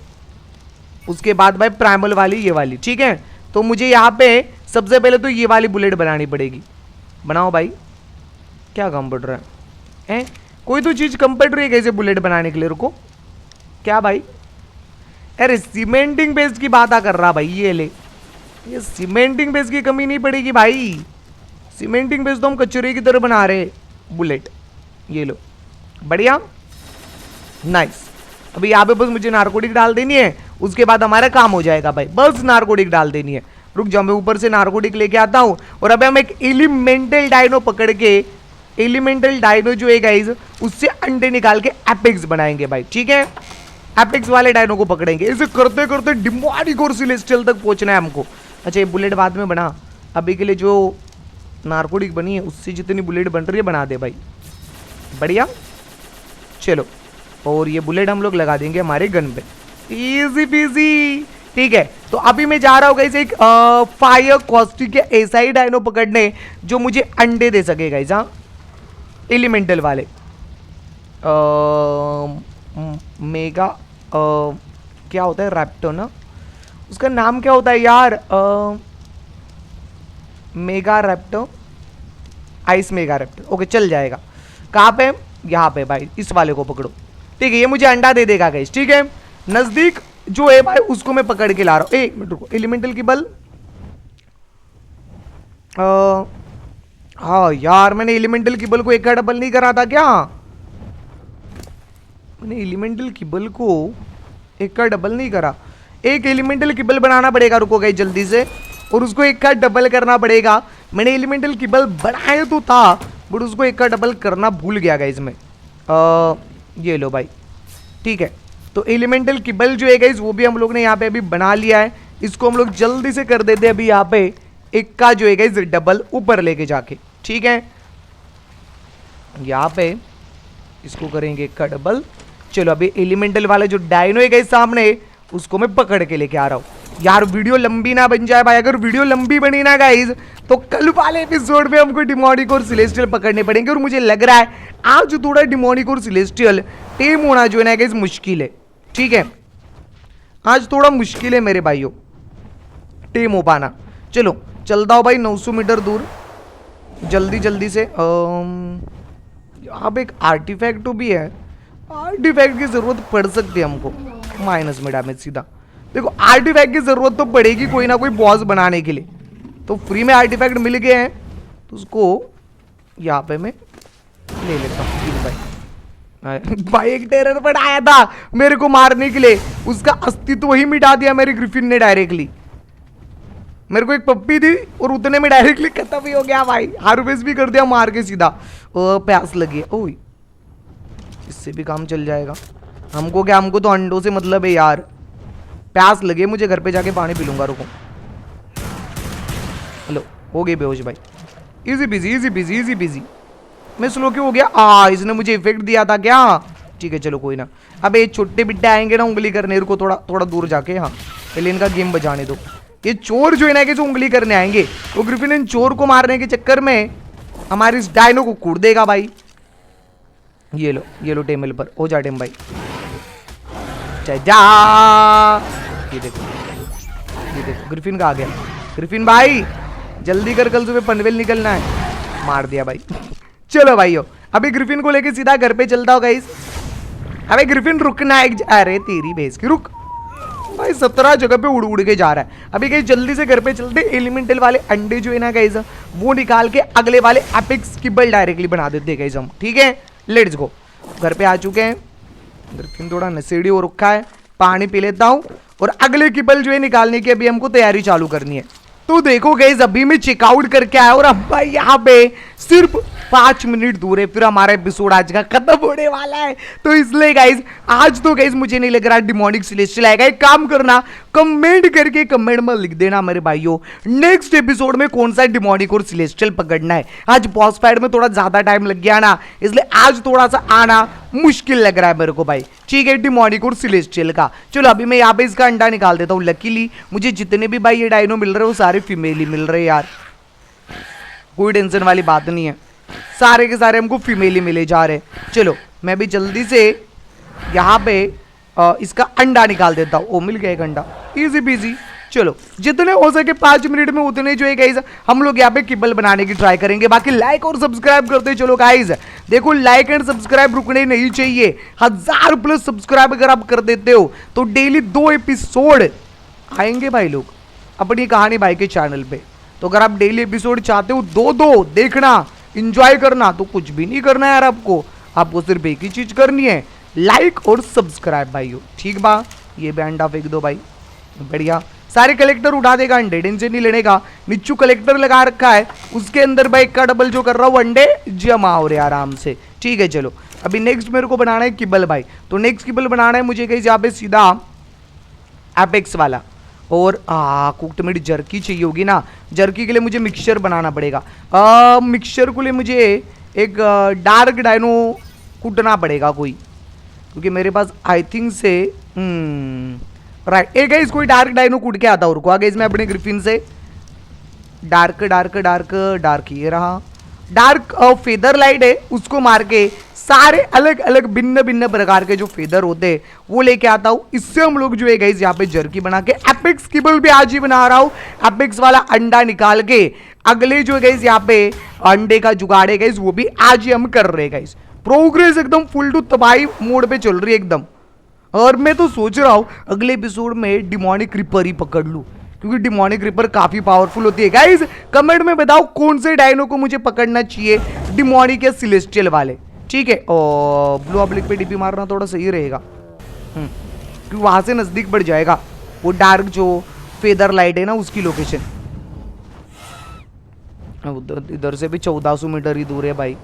उसके बाद भाई प्राइमल वाली ये वाली। ठीक है, तो मुझे यहाँ पे सबसे पहले तो ये वाली बुलेट बनानी पड़ेगी। बनाओ भाई, क्या कम पड़ रहा है? कोई तो चीज़ कम पड़ रही है कैसे बुलेट बनाने के लिए? रुको, क्या भाई? अरे सीमेंटिंग बेस की बात कर रहा भाई। ये ले, ये सीमेंटिंग बेस की कमी नहीं पड़ेगी भाई, सीमेंटिंग बेस तो हम कचरे की तरह बना रहे हैं। बुलेट ये लो, बढ़िया, नाइस। अभी यहाँ पे बस मुझे नारकोटिक डाल देनी है, उसके बाद हमारा काम हो जाएगा भाई। बस नारकोटिक डाल देनी है। रुक जाओ, मैं ऊपर से नारकोटिक लेके आता हूँ। और अभी हम एक एलिमेंटल डायनो पकड़ के, एलिमेंटल डायनो जो है गाइज, उससे अंडे निकाल के एपेक्स बनाएंगे भाई। ठीक है, एपेक्स वाले डायनो को पकड़ेंगे। इसे करते करते डिमोनिक और सेलेस्टियल तक पहुंचना है हमको। अच्छा, ये बुलेट बाद में बना, अभी के लिए जो नारकोटिक बनी है उससे जितनी बुलेट बन रही है बना दे भाई। बढ़िया, चलो। और ये बुलेट हम लोग लगा देंगे हमारे गन पे, इजी पीजी। ठीक है, तो अभी मैं जा रहा हूँ गाइस एक फायर कॉस्टिक के ऐसा ही डायनो पकड़ने जो मुझे अंडे दे सके गाइस। हाँ, एलिमेंटल वाले मेगा क्या होता है, रैप्टो ना, उसका नाम क्या होता है यार, मेगा रैप्टो, आइस मेगा रैप्टो। ओके, चल जाएगा। कहाँ पे, यहाँ पे भाई, इस वाले को पकड़ो। ठीक है, ये मुझे अंडा दे देगा गाइस। ठीक है, नजदीक जो है भाई उसको मैं पकड़ के ला रहा हूँ। एक मिनट रुको, एलिमेंटल की बल, हाँ यार, मैंने एलिमेंटल की बल को एक का डबल नहीं करा था क्या? मैंने एलिमेंटल की बल को एक का डबल नहीं करा। एक एलिमेंटल की बल बनाना पड़ेगा, रुको गाइस जल्दी से, और उसको एक का डबल करना पड़ेगा। मैंने एलिमेंटल की बल बनाया तो था, बट उसको एक का डबल करना भूल गया गाइस मैं। ये लो भाई। ठीक है, तो एलिमेंटल की बल जो है गाइस वो भी हम लोग ने यहाँ पे अभी बना लिया है। इसको हम लोग जल्दी से कर देते हैं अभी यहाँ पे एक का जो है गाइस डबल ऊपर लेके जाके। ठीक है, यहाँ पे इसको करेंगे एक का डबल। चलो, अभी एलिमेंटल वाला जो डायनो है गाइस सामने, उसको मैं पकड़ के लेके आ रहा हूँ। यार वीडियो लंबी ना बन जाए भाई, अगर वीडियो लंबी बनी ना गाइस तो कल वाले एपिसोड में हमको डिमोनिक और सेलेस्टियल पकड़ने पड़ेंगे। और मुझे लग रहा है आज थोड़ा डिमोनिक और सेलेस्टियल टेम होना जो है ना गाइस मुश्किल है। ठीक है, आज थोड़ा मुश्किल है मेरे भाइयों टेम हो पाना। चलो चलता हो भाई 900 मीटर दूर जल्दी जल्दी से। यहाँ पे एक आर्टिफैक्ट तो भी है, आर्टिफैक्ट की जरूरत पड़ सकती है हमको। माइनस में डैमेज सीधा। देखो, आर्टिफैक्ट की जरूरत तो पड़ेगी कोई ना कोई बॉस बनाने के लिए, तो फ्री में आर्टिफैक्ट मिल गए हैं तो उसको यहाँ पे मैं ले लेता हूँ भाई। भाई एक टेरर बर्ड आया था मेरे को मारने के लिए, उसका अस्तित्व ही मिटा दिया मेरे ग्रिफिन ने डायरेक्टली। मेरे को एक पप्पी दी और उतने में डायरेक्टली खत्म ही हो गया भाई। हार्वेस्ट भी कर दिया मार के सीधा। प्यास लगी है, ओए इससे भी काम चल जाएगा। हमको क्या, हमको तो अंडों से मतलब है यार। प्यास लगे मुझे, घर पे जाके पानी पी लूंगा। रुको, हेलो, हो गई बेहोश भाई। Easy busy easy busy easy busy. मैं स्लो क्यों हो गया? इसने मुझे इफेक्ट दिया था क्या? ठीक है, चलो कोई ना। अब ये छोटे बिट्टे आएंगे ना उंगली करने, रुको थोड़ा थोड़ा दूर जाके। हाँ, पहले इनका गेम बजाने दो। ये चोर जो है ना कि जो उंगली करने आएंगे, वो ग्रिफिन इन चोर को मारने के चक्कर में हमारे इस डायनो को कूट देगा भाई। ये लो टेबल पर हो जा टेम भाई। जा, ये देखो ग्रिफिन का आ गया। ग्रिफिन भाई जल्दी कर, कल सुबह पनवेल निकलना है। मार दिया भाई। चलो भाइयों, अभी ग्रिफिन को लेके सीधा घर पे चलता हो गाइस। अबे ग्रिफिन रुकना है, अरे तेरी भैंस की रुक भाई। 17 जगह पे उड़ उड़ के जा रहा है। अभी गाइस जल्दी से घर पे चलते, एलिमेंटल वाले अंडे जो है ना गाइस वो निकाल के अगले वाले एपिक्स की बल डायरेक्टली बना देते गाइस हम। ठीक है, लेट्स गो। घर पे आ चुके हैं। ग्रिफिन थोड़ा नशेड़ी हो रखा है, पानी पी लेता हूँ और अगले की बल जो है निकालने की अभी हमको तैयारी चालू करनी है। तो देखो गाइस, अभी मैं चेकआउट करके आया और अब भाई यहाँ पे सिर्फ 5 मिनट दूर है, फिर हमारा एपिसोड आज का खत्म होने वाला है। तो इसलिए गाइस आज तो गाइस मुझे नहीं लग रहा डिमोनिक सेलेस्टियल आएगा। एक काम करना, कमेंट करके कमेंट में लिख देना मेरे भाइयों नेक्स्ट एपिसोड में कौन सा डिमोनिक और सेलेस्टियल पकड़ना है। आज बॉस फाइट में थोड़ा ज्यादा टाइम लग गया ना, इसलिए आज थोड़ा सा आना मुश्किल लग रहा है मेरे को भाई। ठीक है, डिमोनिक और सेलेस्टियल का। चलो अभी मैं यहाँ पे इसका अंडा निकाल देता हूँ। लकीली मुझे जितने भी भाई ये डायनो मिल रहे हैं वो सारे फीमेल ही मिल रहे हैं यार, कोई टेंशन वाली बात नहीं है। सारे के सारे हमको फीमेल ही मिले जा रहे। चलो मैं भी जल्दी से यहाँ पे इसका अंडा निकाल देता हूँ। ओ मिल गया एक अंडा, इजी बिजी। चलो जितने हो सके 5 मिनट में उतने जो है गाइस हम लोग यहाँ पे किबल बनाने की ट्राई करेंगे। बाकी लाइक और सब्सक्राइब करते चलो गाइस। देखो लाइक एंड सब्सक्राइब रुकने नहीं चाहिए। 1000+ सब्सक्राइब अगर आप कर देते हो तो डेली 2 एपिसोड आएंगे भाई लोग अपनी कहानी भाई के चैनल पे। तो अगर आप डेली एपिसोड चाहते हो दो दो देखना, इंजॉय करना, तो कुछ भी नहीं करना है यार आपको सिर्फ एक ही चीज करनी है, लाइक और सब्सक्राइब भाइयों। ठीक बा, ये भी अंडा फेंक दो भाई, बढ़िया। सारे कलेक्टर उठा देगा, अंडे टेंशन नहीं लेने का। नीचू कलेक्टर लगा रखा है, उसके अंदर भाई का डबल जो कर रहा हूँ अंडे जमा हो रहे आराम से। ठीक है चलो, अभी नेक्स्ट मेरे को बनाना है किबल भाई। तो नेक्स्ट किबल बनाना है मुझे कहीं यहाँ पे सीधा एपेक्स वाला। और कुक्ड मीट जर्की चाहिए होगी ना, जर्की के लिए मुझे मिक्सचर बनाना पड़ेगा। मिक्सचर के लिए मुझे एक डार्क डायनो कूटना पड़ेगा कोई, क्योंकि मेरे पास आई थिंक से राइट एक गाइस कोई डार्क डायनो कूट के आता और को आगे इसमें अपने ग्रिफिन से डार्क डार्क डार्क डार्क ये रहा डार्क फेदर लाइट है, उसको मार के सारे अलग अलग भिन्न भिन्न प्रकार के जो फेदर होते हैं वो लेके आता हूँ। इससे हम लोग जो है गाइस यहाँ पे जर्की बना के एपेक्स किबल भी आज ही बना रहा हूँ। एपेक्स वाला अंडा निकाल के अगले जो है गाइस यहाँ पे अंडे का जुगाड़ है गाइस, वो भी आज ही हम कर रहे हैं गाइस। प्रोग्रेस एकदम फुल टू तबाही मोड पे चल रही है एकदम। और मैं तो सोच रहा हूँ अगले एपिसोड में डिमोनिक रिपर ही पकड़ लूँ, क्योंकि डिमोनिक रिपर काफी पावरफुल होती है। गाइस कमेंट में बताओ कौन से डायनो को मुझे पकड़ना चाहिए, डिमोनिक या सिलेस्टियल वाले। ठीक है, और ब्लू ऑब्लिक पे डीपी मारना थोड़ा सही रहेगा, क्योंकि वहां से नजदीक बढ़ जाएगा वो डार्क जो फेदर लाइट है ना उसकी लोकेशन। इधर से भी 1400 मीटर ही दूर है भाई,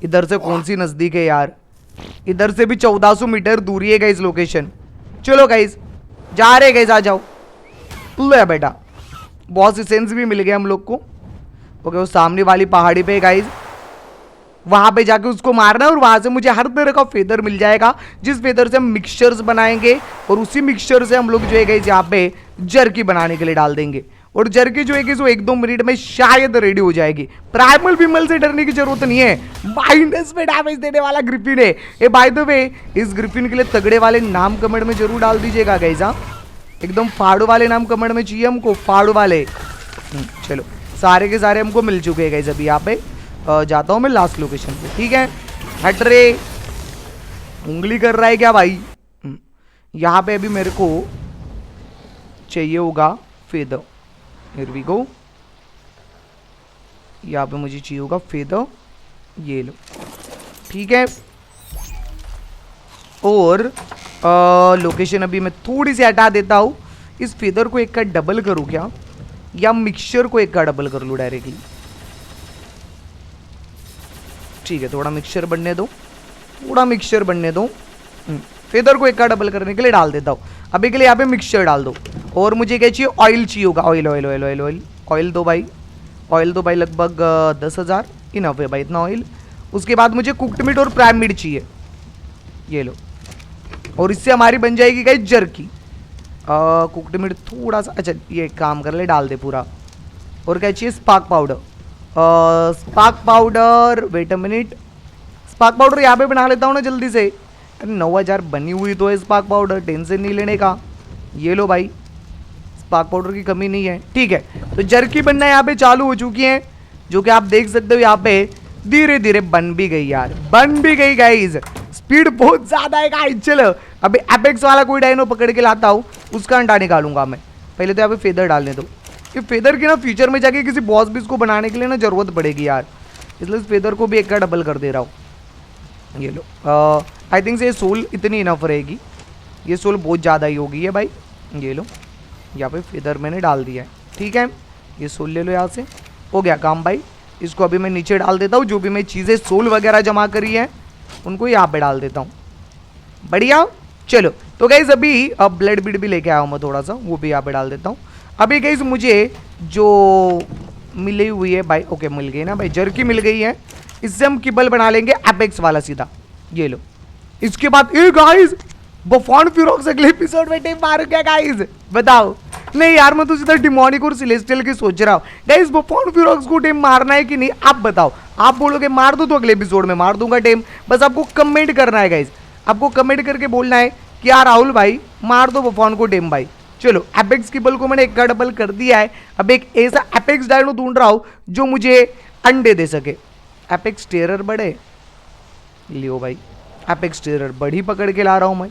इधर से कौन सी नजदीक है यार, इधर से भी 1400 मीटर दूरी है गाइस लोकेशन। चलो गाइस जा रहे गाइस, आ जाओ। ले बेटा, बॉस एसेंस भी मिल गया हम लोग को। ओके, वो सामने वाली पहाड़ी पे गाइस, वहां पे जाके उसको मारना है और वहां से मुझे हर तरह का फेदर मिल जाएगा, जिस फेदर से हम मिक्सचर्स बनाएंगे और उसी मिक्सचर से हम लोग जो है गाइस यहाँ पे जर्की बनाने के लिए डाल देंगे। और जर्की जो है कि 1-2 मिनट में शायद रेडी हो जाएगी। प्राइमल विमल से डरने की जरूरत नहीं है, माइनस में डैमेज देने वाला ग्रिफिन है ये। बाय द वे इस ग्रिफिन के लिए तगड़े वाले नाम कमेंट में जरूर डाल दीजिएगा गाइस। हाँ, एकदम फाड़ू वाले नाम कमेंट में चाहिए हमको, फाड़ू वाले। चलो सारे के सारे हमको मिल चुके हैं गाइस। अभी यहाँ पे जाता हूँ मैं लास्ट लोकेशन पे। ठीक है, हट रे, उंगली कर रहा है क्या भाई। यहाँ पे अभी मेरे को चाहिए होगा फेदर। हियर वी गो, यहाँ पे मुझे चाहिए होगा फेदर, ये लो। ठीक है, और लोकेशन अभी मैं थोड़ी सी हटा देता हूँ। इस फेदर को एक का डबल करूँ क्या, या मिक्सचर को एक का डबल कर लूँ डायरेक्टली। ठीक है, थोड़ा मिक्सचर बनने दो, थोड़ा मिक्सचर बनने दो। फेदर को एक का डबल करने के लिए डाल देता हूँ। अभी के लिए यहाँ पे मिक्सचर डाल दो। और मुझे क्या चाहिए, ऑयल चाहिए होगा। Oil oil oil oil oil oil दो भाई, ऑयल दो भाई, लगभग 10,000 इनफ है भाई इतना ऑयल। उसके बाद मुझे कुक्ड मीट और प्राइम मीट चाहिए, ये लो। और इससे हमारी बन जाएगी गाइस जर्की। कुक्ड मीट थोड़ा सा, अच्छा ये काम कर ले, डाल दे पूरा। और क्या चाहिए, spark powder. Spark powder, wait a minute, spark powder यहाँ पे बना लेता हूँ ना जल्दी से। अरे 9000 बनी हुई तो है स्पार्क पाउडर, टेंशन नहीं लेने का। ये लो भाई, स्पार्क पाउडर की कमी नहीं है। ठीक है, तो जर्की बनना यहाँ पे चालू हो चुकी है, जो कि आप देख सकते हो यहाँ पे धीरे धीरे बन भी गई यार, बन भी गई गाइज। स्पीड बहुत ज्यादा है गाइज। चलो अभी एपेक्स वाला कोई डायनो पकड़ के लाता हूँ, उसका अंडा निकालूंगा मैं। पहले तो यहाँ पे फेदर डालने दो। ये फेदर की ना फ्यूचर में जाके किसी बॉस बीस को बनाने के लिए ना जरूरत पड़ेगी यार, इसलिए इस फेदर को भी एक का डबल कर दे रहा हूँ। ये लो, आई थिंक से ये सोल इतनी इनफ रहेगी, ये सोल बहुत ज़्यादा ही होगी है भाई। ये लो, यहाँ पे फेदर मैंने डाल दिया है। ठीक है, ये सोल ले लो, यहाँ से हो गया काम भाई। इसको अभी मैं नीचे डाल देता हूँ, जो भी मैं चीज़ें सोल वगैरह जमा करी है उनको यहाँ पे डाल देता हूँ। बढ़िया, चलो तो गाइज अभी अब ब्लड बीड भी लेके आया हूँ मैं थोड़ा सा, वो भी यहाँ पे डाल देता हूँ। अभी गाइज मुझे जो मिली हुई है भाई, ओके मिल गई ना भाई, जर्की मिल गई है। इससे हम किबल बना लेंगे एपेक्स वाला सीधा, ये लो। इसके बाद ए गाइज बफॉन फिरोक्स अगले एपिसोड में टीम मारू क्या गाइज, बताओ। नहीं यार, मैं तो सीधा डिमोनिक और सिलेस्टियल की सोच रहा हूँ। गाइज बफॉन फिरोक्स को टीम मारना है कि नहीं, आप बताओ। आप बोलोगे मार दो तो अगले एपिसोड में मार दूंगा टीम, बस आपको कमेंट करना है गाइज। आपको कमेंट करके बोलना है कि यार राहुल भाई मार दो बफॉन को टीम भाई। चलो एपेक्स किबल को मैंने एक का डबल कर दिया है। अब एक ऐसा एपेक्स डायनो ढूंढ रहा हूँ जो मुझे अंडे दे सके। एपेक्स टेरर बड़े लियो भाई, एपेक्स टेरर बड़ी पकड़ के ला रहा हूँ मैं,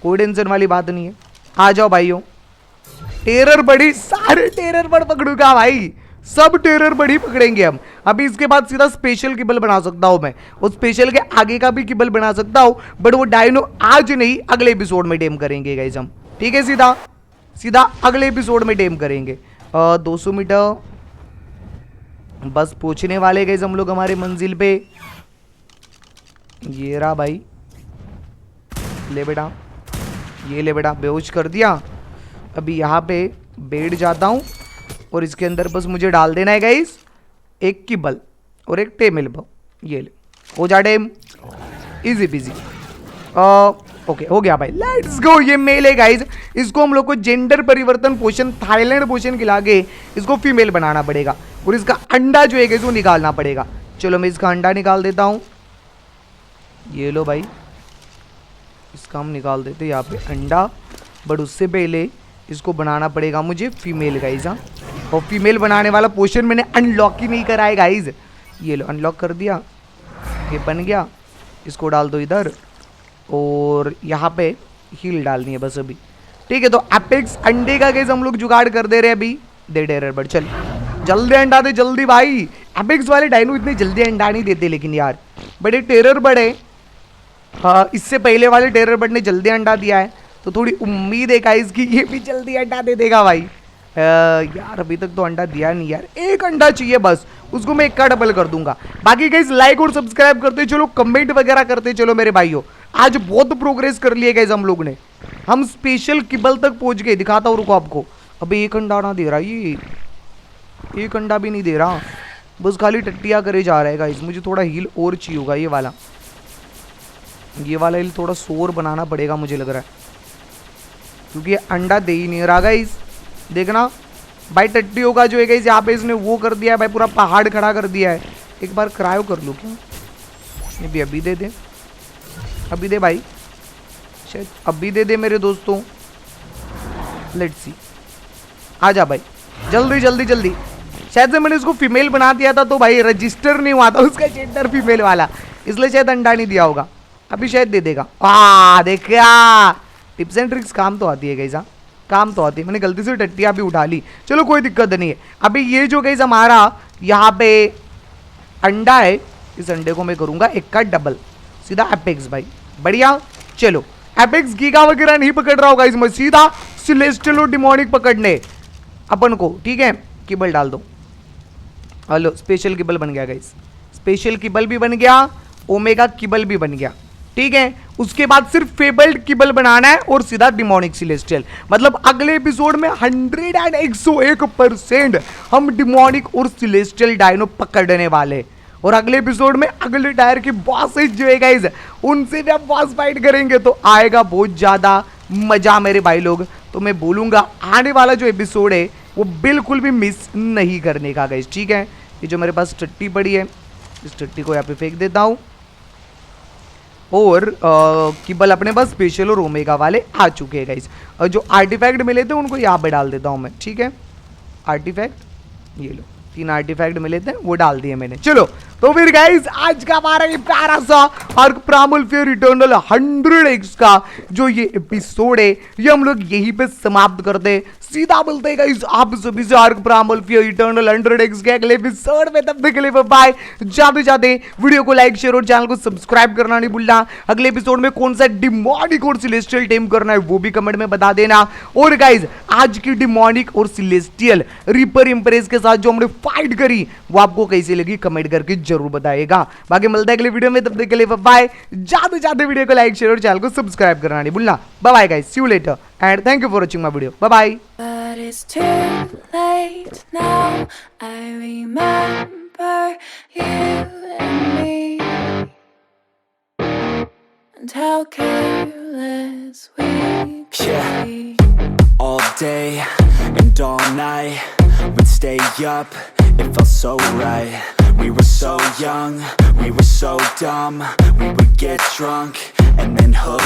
कोई टेंशन वाली बात नहीं है। आ जाओ भाइयों, टेरर बड़ी, सारे टेरर बड़ पकड़ूंगा भाई, सब टेरर बड़ी पकड़ेंगे हम। अभी इसके बाद सीधा स्पेशल किबल बना सकता हूं मैं, उस स्पेशल के आगे का भी किबल बना सकता हूं, बट वो डायनो आज नहीं अगले एपिसोड में डेम करेंगे गाइस हम, ठीक है। सीधा सीधा अगले एपिसोड में डेम करेंगे। 200 मीटर बस पहुंचने वाले गाइस हम लोग हमारे मंजिल पे। ये रहा भाई, ले बेटा, ये ले बेटा, बेहोश कर दिया। अभी यहाँ पे बैठ जाता हूँ और इसके अंदर बस मुझे डाल देना है गाइस एक किबल और एक टेमिल बम। ये ले, हो जा डेम, इजी बिजी। ओके हो गया भाई, लेट्स गो। ये मेल है गाइस, इसको हम लोग को जेंडर परिवर्तन पोषण, थाईलैंड पोषण खिला के इसको फीमेल बनाना पड़ेगा और इसका अंडा जो है गाइस वो निकालना पड़ेगा। चलो मैं इसका अंडा निकाल देता हूँ। ये लो भाई, इसका हम निकाल देते यहाँ पे अंडा, बट उससे पहले इसको बनाना पड़ेगा मुझे फीमेल गाइस। हाँ, और फीमेल बनाने वाला पोर्शन मैंने अनलॉक ही नहीं करा है गाइस। ये लो अनलॉक कर दिया, ये बन गया। इसको डाल दो इधर और यहाँ पे हील डालनी है बस अभी, ठीक है। तो एपेक्स अंडे का गाइस हम लोग जुगाड़ कर दे रहे हैं अभी। दे टेरर बट चल जल्दी अंडा दे जल्दी भाई। एपेक्स वाले डायनो इतने जल्दी अंडा नहीं देते लेकिन यार, बड़े टेरर बड़े। हाँ, इससे पहले वाले टेरर बर्ड ने जल्दी अंडा दिया है तो थोड़ी उम्मीद है गाइस कि ये भी जल्दी अंडा दे देगा भाई। यार अभी तक तो अंडा दिया नहीं यार, एक अंडा चाहिए बस, उसको मैं एक का डबल कर दूंगा। बाकी गाइस लाइक और सब्सक्राइब करते चलो, कमेंट वगैरह करते चलो मेरे भाइयों। आज बहुत प्रोग्रेस कर लिए गाइस हम लोग ने, हम स्पेशल किबल तक पहुंच गए। दिखाता हूँ रुको आपको। अभी एक अंडा ना दे रहा, ये एक अंडा भी नहीं दे रहा, बस खाली टट्टिया करे जा रहा है गाइस। मुझे थोड़ा हील और चाहिए होगा, ये वाला हील थोड़ा शोर बनाना पड़ेगा मुझे लग रहा है, क्योंकि ये अंडा दे ही नहीं रहा गाइस। देखना भाई, टट्टियों का जो है गाइस यहाँ पे इसने वो कर दिया है भाई, पूरा पहाड़ खड़ा कर दिया है। एक बार क्रायो कर लूँ क्या? ये भी अभी दे दे, अभी दे भाई, शायद अभी दे दे मेरे दोस्तों। लेट्स सी, आ जा भाई जल्दी जल्दी जल्दी। शायद से मैंने इसको फीमेल बना दिया था तो भाई रजिस्टर नहीं हुआ था उसका जेंडर फीमेल वाला, इसलिए शायद अंडा नहीं दिया होगा। अभी शायद दे देगा। देखा, टिप्स एंड ट्रिक्स काम तो आती है गाइस, काम तो आती है। मैंने गलती से टट्टियाँ भी उठा ली, चलो कोई दिक्कत नहीं है। अभी ये जो गाइस हमारा यहाँ पे अंडा है, इस अंडे को मैं करूँगा एक का डबल, सीधा एपेक्स भाई, बढ़िया। चलो एपेक्स गीगा वगैरह नहीं पकड़ रहा होगा इसमें, सीधा सिलेस्टियल और डिमोनिक पकड़ने अपन को, ठीक है। किबल डाल दो, हेलो स्पेशल किबल बन गया गाइस, स्पेशल किबल भी बन गया, ओमेगा किबल भी बन गया, ठीक है। उसके बाद सिर्फ फेबल्ड किबल बनाना है और सीधा डिमोनिक सिलेस्टियल। मतलब अगले एपिसोड में 101% हम डिमोनिक और सिलेस्टियल डायनो पकड़ने वाले, और अगले एपिसोड में अगले टायर के बॉसेस जो है गाइस उनसे भी हम बॉस फाइट करेंगे, तो आएगा बहुत ज्यादा मजा मेरे भाई लोग। तो मैं बोलूंगा आने वाला जो एपिसोड है वो बिल्कुल भी मिस नहीं करने का गाइस, ठीक है। ये जो मेरे पास टट्टी पड़ी है, इस टट्टी को यहाँ पे फेंक देता हूँ, और किबल अपने पास स्पेशल और ओमेगा वाले आ चुके हैं गाइस। और जो आर्टिफैक्ट मिले थे उनको यहाँ पे डाल देता हूँ मैं, ठीक है। आर्टिफैक्ट ये लो, 3 आर्टिफैक्ट मिले थे वो डाल दिए मैंने। चलो तो फिर गाइस आज का हमारा ये प्यारा सा arc primal fear eternal 100x का जो ये एपिसोड है ये हम लोग यहीं पे समाप्त करते हैं। सीधा बोलते हैं गाइस आप सभी से arc primal fear eternal 100x के अगले एपिसोड में, तब तक के लिए बाय। जाते जाते वीडियो को लाइक शेयर और चैनल को सब्सक्राइब करना नहीं भूलना। अगले एपिसोड में कौन सा डिमोनिक और सिलेस्टियल टेम करना है वो भी कमेंट में बता देना। और गाइस आज की डिमोनिक और सिलेस्टियल रिपर इंप्रेस के साथ जो हमने फाइट करी वो आपको कैसी लगी कमेंट करके जरूर बताइएगा। बाकी मिलता है अगले वीडियो में, तब तक के लिए बाय। जाते जाते वीडियो को लाइक शेयर और चैनल को सब्सक्राइब करना नहीं भूलना। Bye bye guys, see you later and thank you for watching my video. Bye bye.
But it's too late now. I remember you and me, and how careless we could be.
All day and all night, we'd stay up, it felt so right. We were so young, we were so dumb. We would get drunk and then hook